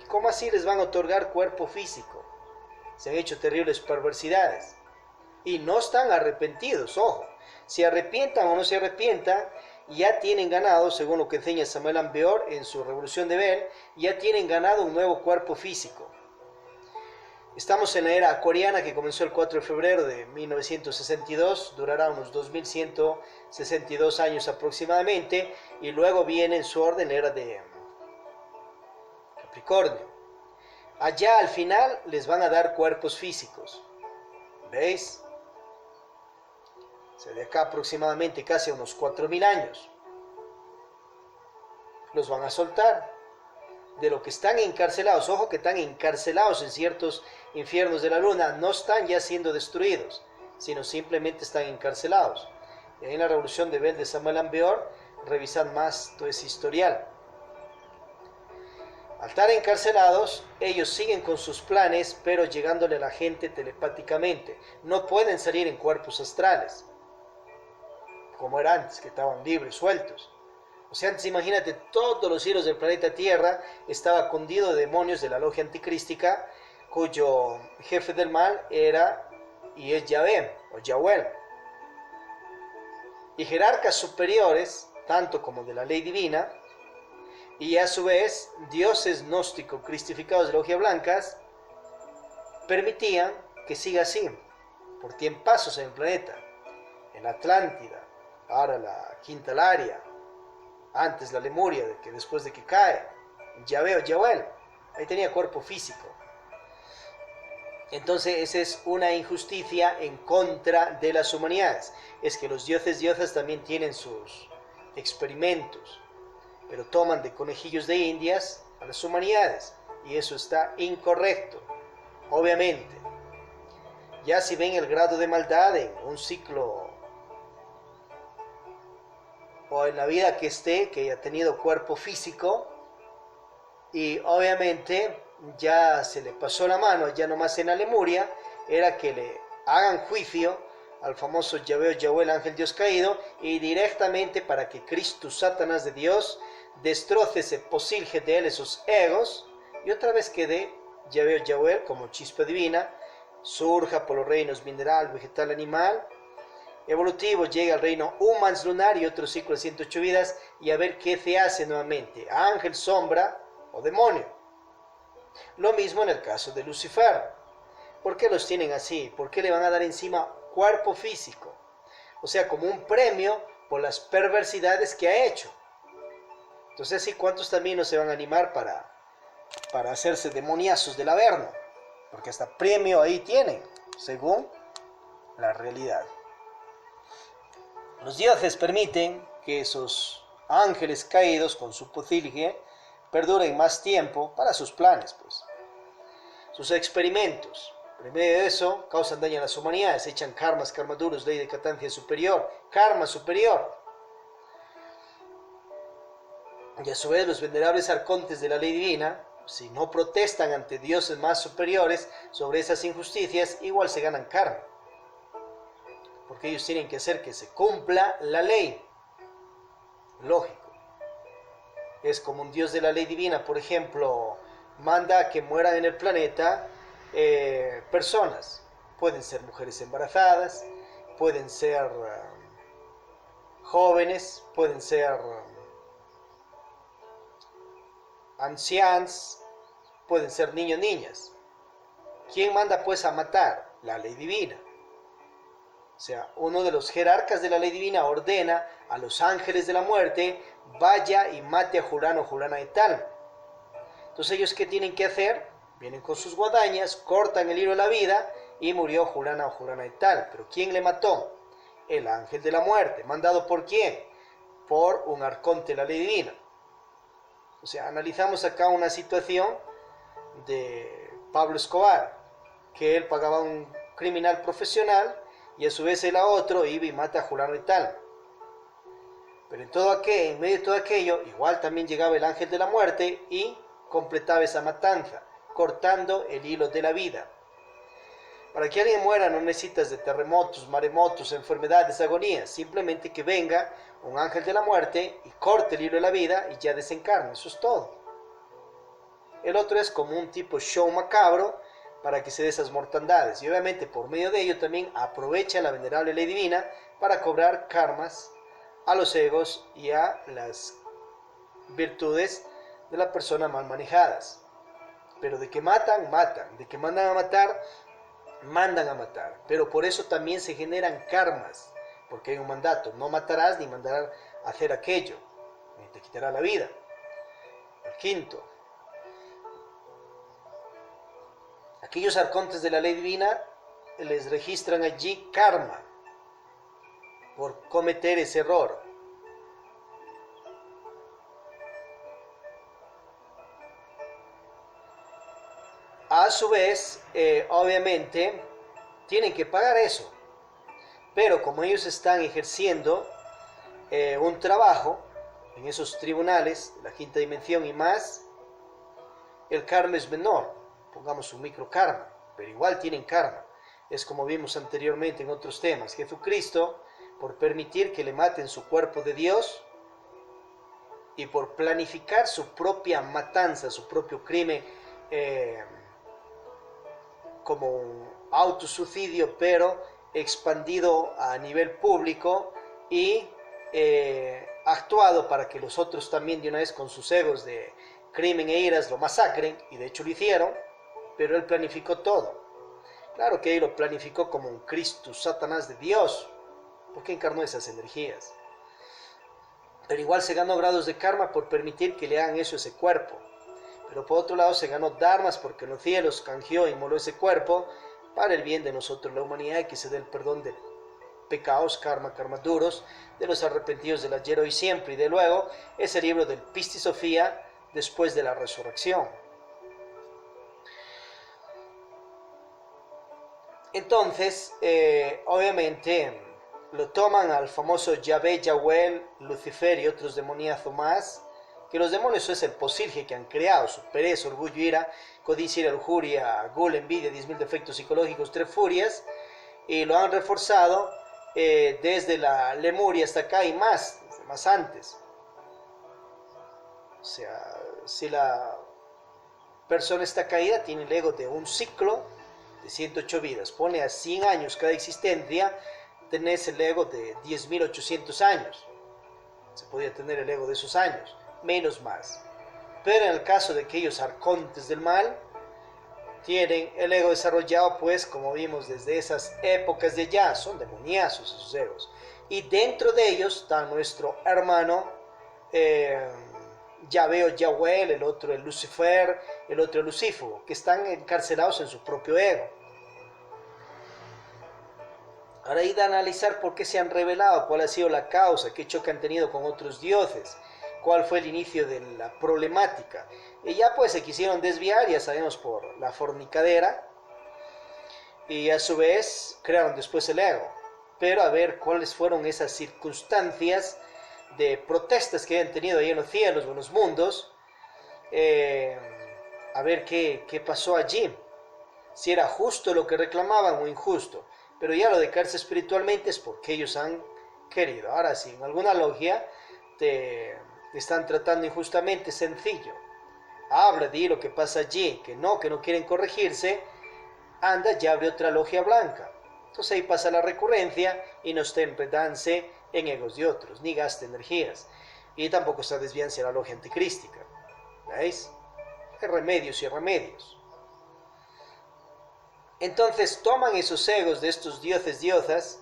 ¿Cómo así les van a otorgar cuerpo físico? Se han hecho terribles perversidades. Y no están arrepentidos, ojo. Si arrepientan o no se arrepientan, ya tienen ganado, según lo que enseña Samuel Ambeor en su Revolución de Bel, ya tienen ganado un nuevo cuerpo físico. Estamos en la era acuariana que comenzó el 4 de febrero de 1962, durará unos 2162 años aproximadamente, y luego viene en su orden la era de Capricornio. Allá al final les van a dar cuerpos físicos. ¿Veis? O sea, de acá aproximadamente casi unos 4000 años. Los van a soltar. De lo que están encarcelados, ojo que están encarcelados en ciertos infiernos de la luna, no están ya siendo destruidos, sino simplemente están encarcelados. Y ahí en la Revolución de Bel de Samuel Ambeor, revisan más todo ese historial. Al estar encarcelados, ellos siguen con sus planes, pero llegándole a la gente telepáticamente. No pueden salir en cuerpos astrales, como era antes, que estaban libres, sueltos. O sea, antes imagínate, todos los cielos del planeta Tierra estaba cundido de demonios de la logia anticrística, cuyo jefe del mal era y es Yahvé o Yahweh. Y jerarcas superiores, tanto como de la ley divina, y a su vez dioses gnósticos cristificados de logia blancas, permitían que siga así, por tiempazos en el planeta, en Atlántida, ahora la Quintalaria, antes la Lemuria, que después de que cae, Yahvé o Yahweh, ahí tenía cuerpo físico. Entonces esa es una injusticia en contra de las humanidades. Es que los dioses también tienen sus experimentos, pero toman de conejillos de indias a las humanidades, y eso está incorrecto, obviamente. Ya si ven el grado de maldad en un ciclo o en la vida que esté, que haya tenido cuerpo físico, y obviamente ya se le pasó la mano, ya nomás en la Lemuria, era que le hagan juicio al famoso Yahvé o Yahweh, el ángel Dios caído, y directamente para que Cristo, Satanás de Dios, destroce ese posilge de él, esos egos, y otra vez quede Yahvé o Yahweh como chispa divina, surja por los reinos mineral, vegetal, animal, evolutivo, llega al reino humans lunar y otro ciclo de 108 vidas, y a ver qué se hace nuevamente, ángel, sombra o demonio. Lo mismo en el caso de Lucifer. ¿Por qué los tienen así? ¿Por qué le van a dar encima cuerpo físico? O sea, como un premio por las perversidades que ha hecho. Entonces, ¿sí? ¿Cuántos también no se van a animar para hacerse demoniazos del Averno? Porque hasta premio ahí tienen, según la realidad. Los dioses permiten que esos ángeles caídos con su potilge perduren más tiempo para sus planes, pues. Sus experimentos, por medio de eso, causan daño a las humanidades, echan karmas, karmaduros, ley de catancia superior, karma superior. Y a su vez los venerables arcontes de la ley divina, si no protestan ante dioses más superiores sobre esas injusticias, igual se ganan karma. Porque ellos tienen que hacer que se cumpla la ley. Lógico. Es como un dios de la ley divina, por ejemplo, manda que mueran en el planeta personas. Pueden ser mujeres embarazadas, pueden ser jóvenes, pueden ser ancianos, pueden ser niños, niñas. ¿Quién manda pues a matar? La ley divina. O sea, uno de los jerarcas de la ley divina ordena a los ángeles de la muerte, vaya y mate a Jurano, Jurana y tal. Entonces ellos, ¿qué tienen que hacer? Vienen con sus guadañas, cortan el hilo de la vida y murió Jurana o Jurana y tal. ¿Pero quién le mató? El ángel de la muerte. ¿Mandado por quién? Por un arconte de la ley divina. O sea, analizamos acá una situación de Pablo Escobar, que él pagaba a un criminal profesional y a su vez él a otro iba y mata a Jurano y tal. Pero en medio de todo aquello, igual también llegaba el ángel de la muerte y completaba esa matanza, cortando el hilo de la vida. Para que alguien muera no necesitas de terremotos, maremotos, enfermedades, agonías, simplemente que venga un ángel de la muerte y corte el hilo de la vida y ya desencarna, eso es todo. El otro es como un tipo show macabro para que se dé esas mortandades, y obviamente por medio de ello también aprovecha la venerable ley divina para cobrar karmas a los egos y a las virtudes de la persona mal manejadas. Pero de que matan, matan, de que mandan a matar, mandan a matar. Pero por eso también se generan karmas, porque hay un mandato: no matarás ni mandarás a hacer aquello, ni te quitará la vida. El quinto, aquellos arcontes de la ley divina les registran allí karma por cometer ese error. A su vez, obviamente, tienen que pagar eso. Pero como ellos están ejerciendo un trabajo en esos tribunales de la quinta dimensión y más, el karma es menor. Pongamos un micro karma, pero igual tienen karma. Es como vimos anteriormente en otros temas. Jesucristo, por permitir que le maten su cuerpo de Dios y por planificar su propia matanza, su propio crimen, como un autosuicidio, pero expandido a nivel público y actuado para que los otros también de una vez con sus egos de crimen e iras lo masacren, y de hecho lo hicieron, pero él planificó todo. Claro que él lo planificó como un Cristo, Satanás de Dios, porque encarnó esas energías. Pero igual se ganó grados de karma por permitir que le hagan eso a ese cuerpo. Pero por otro lado se ganó dharmas porque en los cielos canjeó y moló ese cuerpo para el bien de nosotros, la humanidad, y que se dé el perdón de pecados, karma duros, de los arrepentidos del ayer, hoy y siempre. Y de luego ese libro del Pisti Sofía después de la resurrección. Entonces, obviamente, lo toman al famoso Yahvé, Yahweh, Lucifer y otros demoníazos más, que los demonios es el posilge que han creado: su pereza, orgullo, ira, codicia, lujuria, gula, envidia, 10.000 defectos psicológicos, 3 furias, y lo han reforzado desde la Lemuria hasta acá y más antes. O sea, si la persona está caída, tiene el ego de un ciclo de 108 vidas, pone a 100 años cada existencia, tenés el ego de 10.800 años. Se podía tener el ego de esos años, menos más. Pero en el caso de aquellos arcontes del mal, tienen el ego desarrollado, pues, como vimos desde esas épocas de allá, son demoniazos esos egos. Y dentro de ellos está nuestro hermano Yahvé, Yahweh, el otro el Lucifer, el otro el Lucífugo, que están encarcelados en su propio ego. Ahora ir a analizar por qué se han rebelado, cuál ha sido la causa, qué choque han tenido con otros dioses, cuál fue el inicio de la problemática. Y ya pues se quisieron desviar, ya sabemos, por la fornicadera, y a su vez crearon después el ego. Pero a ver cuáles fueron esas circunstancias de protestas que hayan tenido ahí en los cielos o en los mundos, a ver qué pasó allí, si era justo lo que reclamaban o injusto. Pero ya lo de cárcel espiritualmente es porque ellos han querido. Ahora sí, en alguna logia te están tratando injustamente, sencillo. Habla, di lo que pasa allí, que no quieren corregirse, anda, ya abre otra logia blanca. Entonces ahí pasa la recurrencia y no está enredándose en egos de otros, ni gaste energías. Y tampoco está desviándose a la logia anticrística. ¿Veis? Hay remedios y remedios. Entonces toman esos egos de estos dioses, diosas,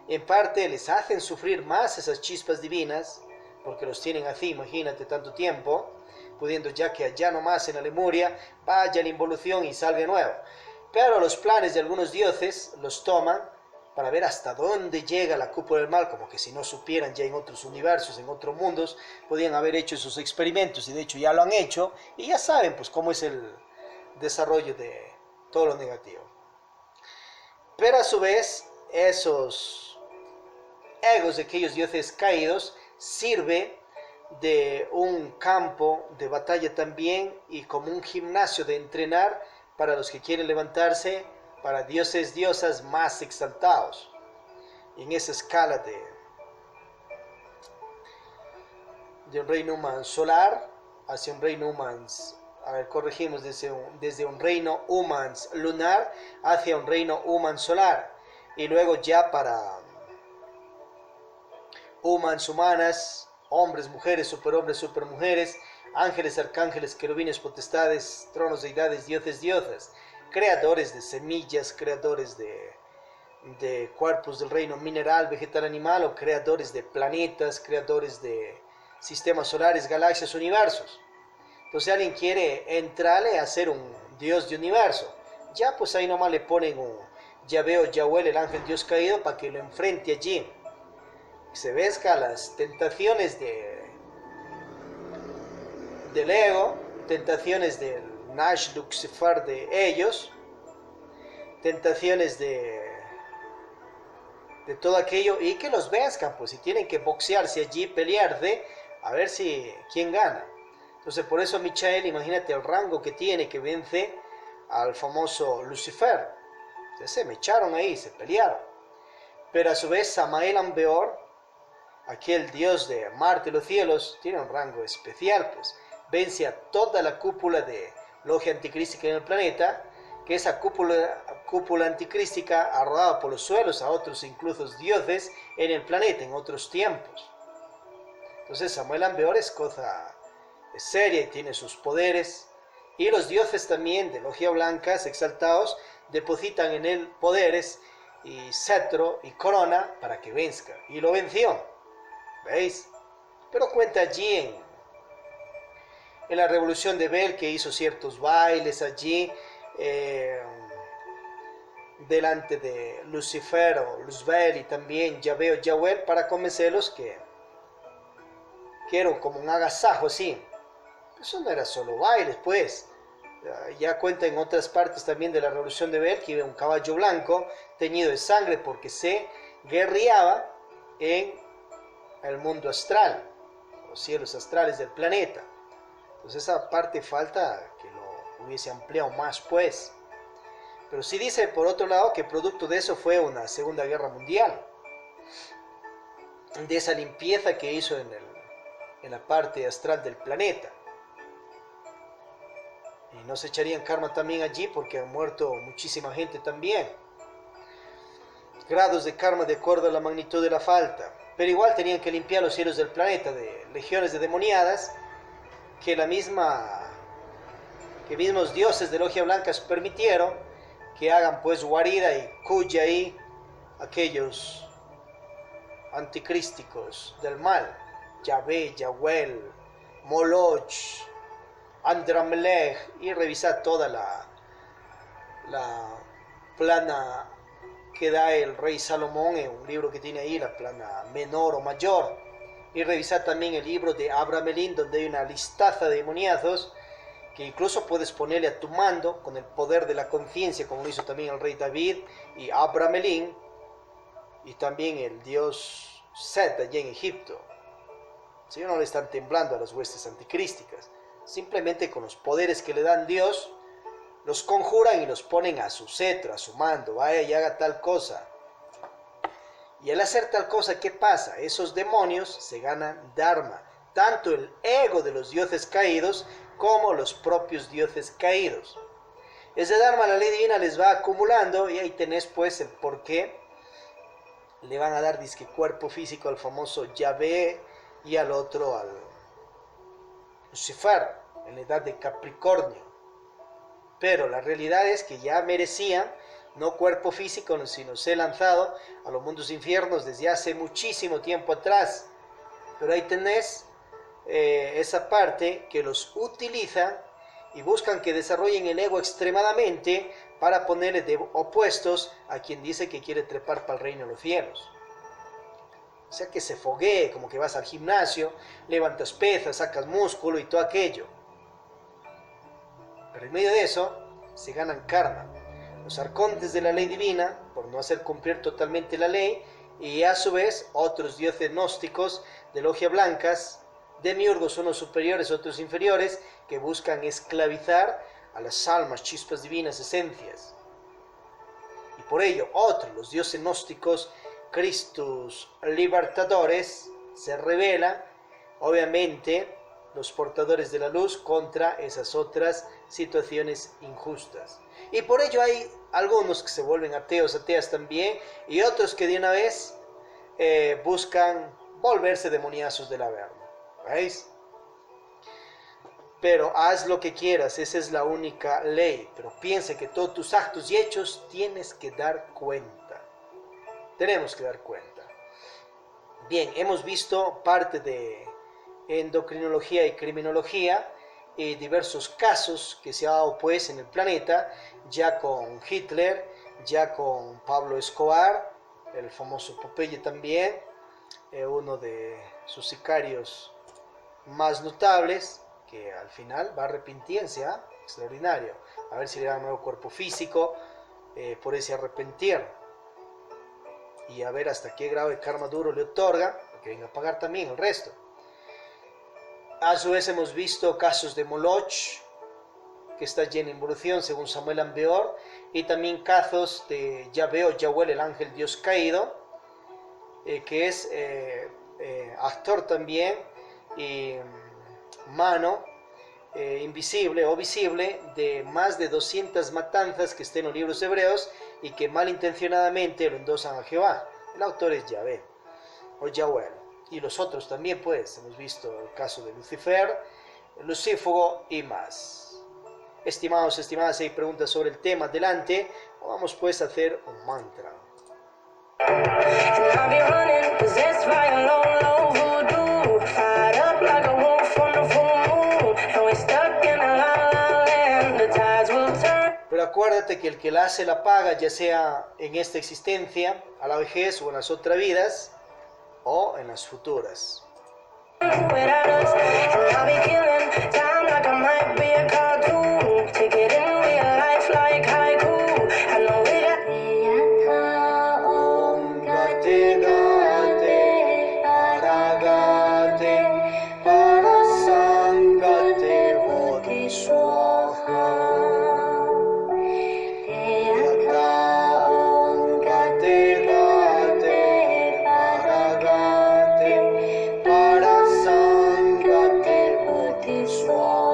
en parte les hacen sufrir más esas chispas divinas, porque los tienen así, imagínate, tanto tiempo, pudiendo ya que allá nomás en la Lemuria vaya la involución y salga de nuevo. Pero los planes de algunos dioses los toman para ver hasta dónde llega la cúpula del mal, como que si no supieran ya en otros universos, en otros mundos, podían haber hecho esos experimentos, y de hecho ya lo han hecho, y ya saben pues cómo es el desarrollo de todo lo negativo. Pero a su vez, esos egos de aquellos dioses caídos sirve de un campo de batalla también, y como un gimnasio de entrenar para los que quieren levantarse, para dioses, diosas más exaltados. Y en esa escala de un reino humano solar hacia un reino humano, corregimos, desde un reino humano lunar hacia un reino humano solar, y luego ya para humanas, hombres, mujeres, superhombres, supermujeres, ángeles, arcángeles, querubines, potestades, tronos, deidades, dioses, diosas, creadores de semillas, creadores de cuerpos del reino mineral, vegetal, animal, o creadores de planetas, creadores de sistemas solares, galaxias, universos. Entonces alguien quiere entrarle a ser un dios de universo, ya pues ahí nomás le ponen un Yahvé o Yahweh, el ángel dios caído, para que lo enfrente allí. Se vezca las tentaciones del ego, tentaciones del Nash Lucifer de ellos, tentaciones de todo aquello, y que los venzcan, pues si tienen que boxearse allí, pelearse, a ver si quién gana. Entonces por eso Michael, imagínate el rango que tiene, que vence al famoso Lucifer. Entonces se me echaron ahí, se pelearon. Pero a su vez Samael Ambeor, aquel dios de Marte y los cielos, tiene un rango especial, pues vence a toda la cúpula de logia anticrística en el planeta, que esa cúpula anticrística ha rodado por los suelos a otros incluso dioses en el planeta en otros tiempos. Entonces Samael Ambeor es cosa seria y tiene sus poderes, y los dioses también de logia blancas exaltados depositan en él poderes y cetro y corona para que venzca, y lo venció. ¿Veis? Pero cuenta allí en la revolución de Bel, que hizo ciertos bailes allí delante de Lucifer o Luzbel, y también Yahvé o Yahweh, para convencerlos que era como un agasajo así. Eso no era solo bailes, pues. Ya cuenta en otras partes también de la revolución de Bel que iba un caballo blanco teñido de sangre porque se guerreaba en el mundo astral, los cielos astrales del planeta. Entonces esa parte falta que lo hubiese ampliado más, pues. Pero sí dice por otro lado que producto de eso fue una Segunda Guerra Mundial, de esa limpieza que hizo en la parte astral del planeta. Y no se echarían karma también allí porque han muerto muchísima gente también. grados de karma de acuerdo a la magnitud de la falta. Pero igual tenían que limpiar los cielos del planeta de legiones de demoniadas que mismos dioses de logia blanca permitieron que hagan pues guarida y cuya ahí aquellos anticrísticos del mal, Yahvé, Yahuel, Moloch, Andramelech, y revisar toda la plana que da el rey Salomón en un libro que tiene ahí, la plana menor o mayor, y revisar también el libro de Abramelín, donde hay una listaza de demoniazos que incluso puedes ponerle a tu mando con el poder de la conciencia, como lo hizo también el rey David y Abramelín, y también el dios Set allí en Egipto. Si no le están temblando a las huestes anticrísticas, simplemente con los poderes que le dan Dios, los conjuran y los ponen a su cetro, a su mando, vaya y haga tal cosa. Y al hacer tal cosa, ¿qué pasa? Esos demonios se ganan dharma, tanto el ego de los dioses caídos como los propios dioses caídos. Ese dharma, la ley divina les va acumulando, y ahí tenés pues el por qué le van a dar disque cuerpo físico al famoso Yahvé y al otro al Lucifer en la edad de Capricornio. Pero la realidad es que ya merecían no cuerpo físico, sino ser lanzado a los mundos infiernos desde hace muchísimo tiempo atrás. Pero ahí tenés esa parte que los utiliza y buscan que desarrollen el ego extremadamente para ponerle de opuestos a quien dice que quiere trepar para el reino de los cielos. O sea, que se foguee, como que vas al gimnasio, levantas pesas, sacas músculo y todo aquello. Pero en medio de eso se ganan karma. Los arcontes de la ley divina, por no hacer cumplir totalmente la ley, y a su vez otros dioses gnósticos de logia blancas, demiurgos, unos superiores, otros inferiores, que buscan esclavizar a las almas, chispas divinas, esencias. Y por ello otros, los dioses gnósticos, Christus libertadores, se rebelan, obviamente, los portadores de la luz, contra esas otras situaciones injustas. Y por ello hay algunos que se vuelven ateos, ateas también, y otros que de una vez buscan volverse demoniazos del Averno. ¿Veis? Pero haz lo que quieras, esa es la única ley. Pero piensa que todos tus actos y hechos tienes que dar cuenta. Tenemos que dar cuenta. Bien, hemos visto parte de endocrinología y criminología y diversos casos que se ha dado pues en el planeta, ya con Hitler, ya con Pablo Escobar, el famoso Popeye también, uno de sus sicarios más notables, que al final va a arrepentirse, extraordinario, a ver si le da un nuevo cuerpo físico por ese arrepentir, y a ver hasta qué grado de karma duro le otorga, porque venga a pagar también el resto. A su vez hemos visto casos de Moloch, que está lleno de involución según Samuel Ambeor, y también casos de Yahvé o Yahuel, el ángel Dios caído, que es actor también, y mano invisible o visible de más de 200 matanzas que estén en los libros hebreos y que malintencionadamente lo endosan a Jehová. El autor es Yahvé o Yahuel. Y los otros también, pues, hemos visto el caso de Lucifer, Lucífugo y más. Estimados, estimadas, si hay preguntas sobre el tema, adelante. Vamos pues a hacer un mantra. Pero acuérdate que el que la hace la paga, ya sea en esta existencia, a la vejez o en las otras vidas, o en las futuras. Swaha.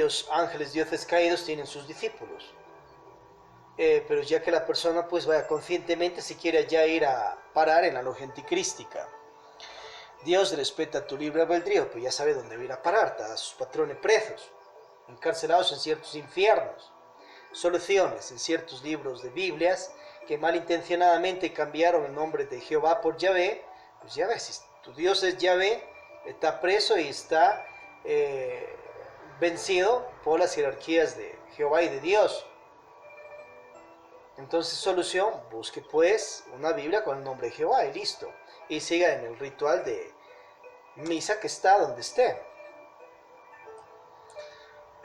varios ángeles dioses caídos tienen sus discípulos. Pero ya que la persona pues vaya conscientemente si quiere ya ir a parar en la logia anticrística. Dios respeta tu libre albedrío, pues ya sabe dónde va a ir a parar, a sus patrones presos, encarcelados en ciertos infiernos. Soluciones en ciertos libros de Biblias que malintencionadamente cambiaron el nombre de Jehová por Yahvé. Pues ya ves, si tu Dios es Yahvé, está preso y está vencido por las jerarquías de Jehová y de Dios. Entonces, solución, busque pues una Biblia con el nombre de Jehová y listo. Y siga en el ritual de misa que está donde esté.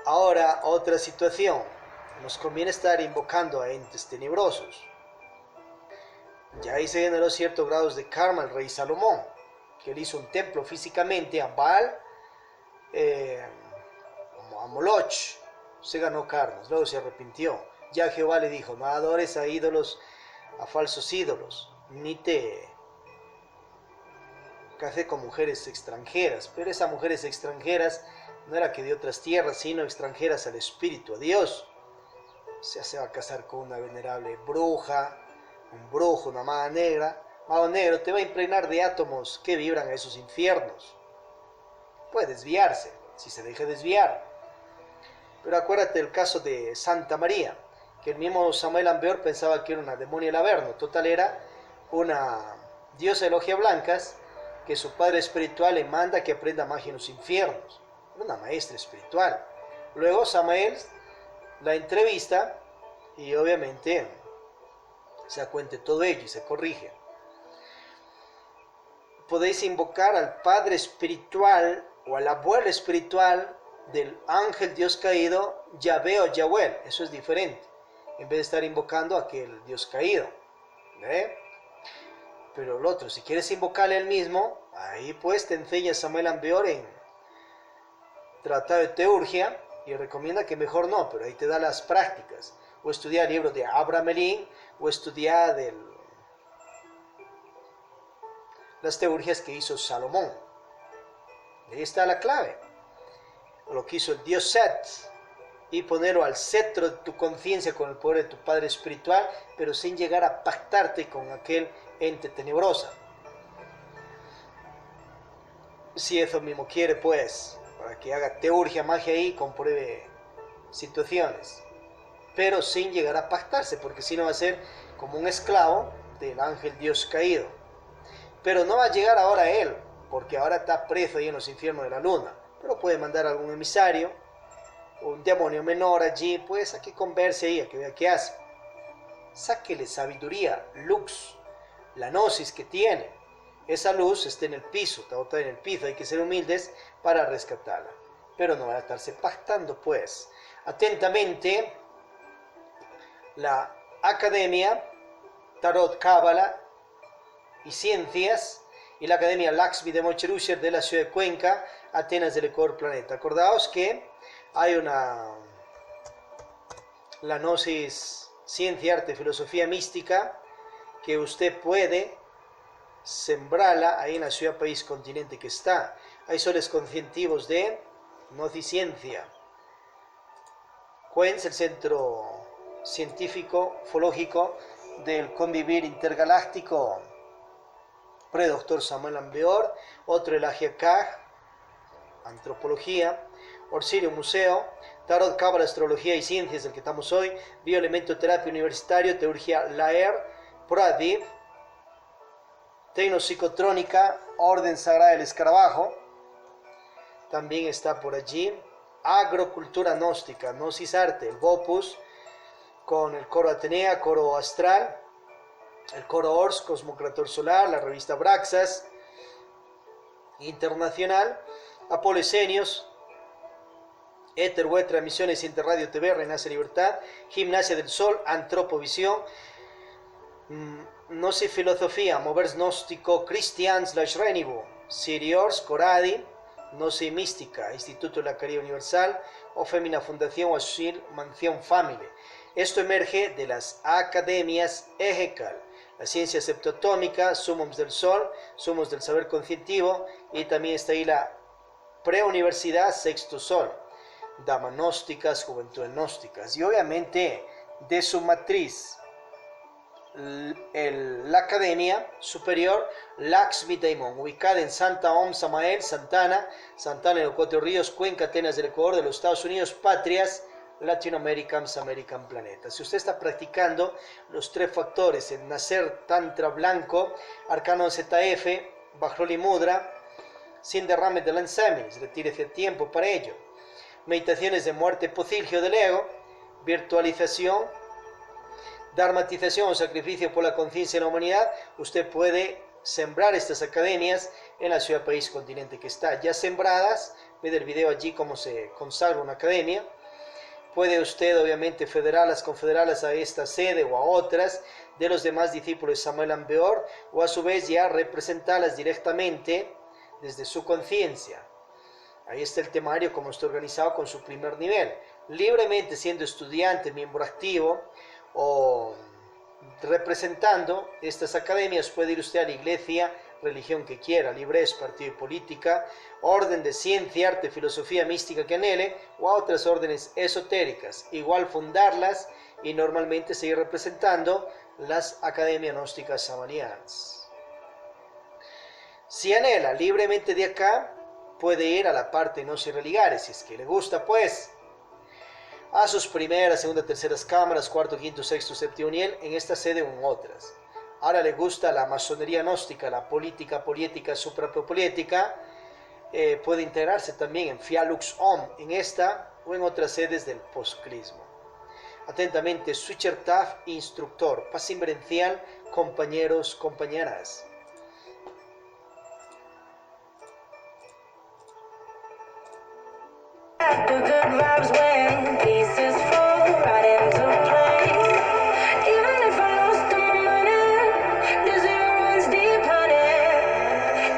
Ahora, otra situación. Nos conviene estar invocando a entes tenebrosos. Ya ahí se generó ciertos grados de karma el rey Salomón, que él hizo un templo físicamente a Baal, a Moloch. Se ganó karma, luego se arrepintió. Ya Jehová le dijo, no adores a ídolos, a falsos ídolos, ni te cases con mujeres extranjeras. Pero esas mujeres extranjeras no era que de otras tierras, sino extranjeras al Espíritu, a Dios. O sea, se va a casar con una venerable bruja, un brujo, una maga negra. Mago negro te va a impregnar de átomos que vibran a esos infiernos. Puede desviarse, si se deja desviar. Pero acuérdate del caso de Santa María, que el mismo Samuel Ambeor pensaba que era una demonia del Averno. Total, era una diosa de logia blancas que su padre espiritual le manda que aprenda magia en los infiernos. Era una maestra espiritual. Luego Samuel la entrevista y obviamente se da cuenta de todo ello y se corrige. Podéis invocar al padre espiritual o al abuelo espiritual del ángel Dios caído, Yahvé o Yahweh. Eso es diferente, en vez de estar invocando a aquel Dios caído. Pero el otro, si quieres invocarle al mismo, ahí pues te enseña Samuel Ambeor en Tratado de Teurgia, y recomienda que mejor no, pero ahí te da las prácticas. O estudiar libros de Abraham Elín, o estudiar las teurgias que hizo Salomón. Ahí está la clave. Lo que hizo el Dios Set, y ponerlo al cetro de tu conciencia con el poder de tu Padre espiritual, pero sin llegar a pactarte con aquel ente tenebrosa. Si eso mismo quiere, pues, para que haga teurgia, magia ahí, compruebe situaciones, pero sin llegar a pactarse, porque si no va a ser como un esclavo del ángel Dios caído. Pero no va a llegar ahora a él, porque ahora está preso ahí en los infiernos de la luna, pero puede mandar algún emisario, un demonio menor allí, pues a que converse ahí, a que vea qué hace. Sáquele sabiduría, lux, la gnosis que tiene. Esa luz está en el piso, está en el piso, hay que ser humildes para rescatarla. Pero no van a estarse pactando, pues. Atentamente, la Academia Tarot Cábala y Ciencias y la Academia Laxmi de Mocherusher de la ciudad de Cuenca, Atenas del Ecuador Planeta. Acordaos que hay la gnosis, ciencia, arte, filosofía mística, que usted puede sembrarla ahí en la ciudad, país, continente que está. Hay soles conscientivos de gnosis-ciencia. CUENS, el Centro Científico Ufológico del Convivir Intergaláctico, predoctor Samuel Ambeor. Otro, el Agiacaj, Antropología. Orsirio Museo, Tarot, Cábala, Astrología y Ciencias, del que estamos hoy. Bioelementoterapia Universitario, Teurgia Laer, Pradip, Tecnopsicotrónica, Orden Sagrada del Escarabajo. También está por allí Agrocultura Gnóstica, Gnosis Arte, el Opus, con el Coro Atenea, Coro Astral, el Coro Ors, Cosmocrator Solar, la revista Braxas Internacional, Apolesenios, Éter Web, Transmisiones Interradio TV, Renace Libertad, Gimnasia del Sol, Antropovisión, Gnosis Filosofía, Movers Gnóstico, Christians, Lashrenibus, Siriors, Coradi, Gnosis Mística, Instituto de la Caridad Universal, o Femina Fundación, Asil, Mansión Family. Esto emerge de las academias EGECAL, la ciencia septoatómica, Sumums del Sol, Sumos del Saber Conscientivo, y también está ahí la Preuniversidad Sexto Sol. Damas Gnósticas, Juventudes Gnósticas. Y obviamente de su matriz, la Academia Superior Lakshmi Daimon, ubicada en Santa Om Samael, Santana en los Cuatro Ríos, Cuenca, Atenas del Ecuador, de los Estados Unidos, Patrias, Latinoamerican, American Planeta. Si usted está practicando los tres factores, el nacer tantra blanco, arcano ZF, Bajroli Mudra, sin derrame de lanzámenes, retírese a tiempo para ello. Meditaciones de muerte posilgio del ego, virtualización, dharmatización o sacrificio por la conciencia de la humanidad, usted puede sembrar estas academias en la ciudad, país, continente que está ya sembradas. Ve el video allí cómo se consagra una academia. Puede usted obviamente confederarlas a esta sede o a otras de los demás discípulos de Samuel Ambeor, o a su vez ya representarlas directamente desde su conciencia. Ahí está el temario como está organizado con su primer nivel. Libremente siendo estudiante, miembro activo o representando estas academias, puede ir usted a la iglesia, religión que quiera, libre es partido y política, orden de ciencia, arte, filosofía, mística que anhele, o a otras órdenes esotéricas, igual fundarlas y normalmente seguir representando las academias gnósticas samanianas. Si anhela libremente de acá, puede ir a la parte de gnosis religares, si es que le gusta, pues, a sus primeras, segunda, terceras cámaras, cuarto, quinto, sexto, séptimo nivel, en esta sede o en otras. Ahora le gusta la masonería gnóstica, la política, poliética, suprapoliética, puede integrarse también en Fialux Om, en esta o en otras sedes del poscrismo. Atentamente, Switcher Taf, instructor, paz inverencial, compañeros, compañeras. The good vibes when pieces fall right into place. Even if I lost all my money, the zero runs deep, honey.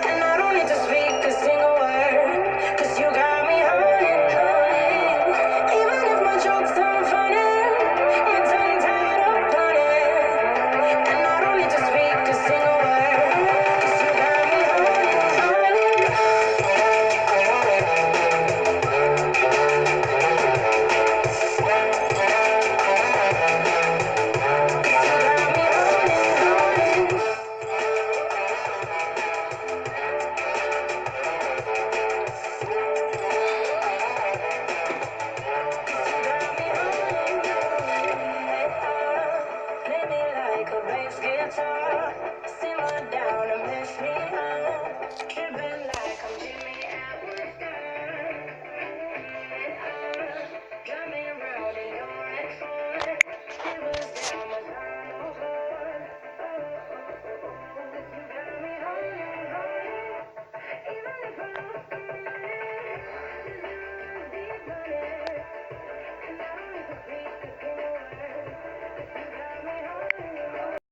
And I don't need to speak a single word, 'cause you got me holding, holding. Even if my jokes aren't funny, my tongue tied up on it. And I don't need to speak a single word, 'cause you got me holding, holding. Play me like a bass guitar, simmer down and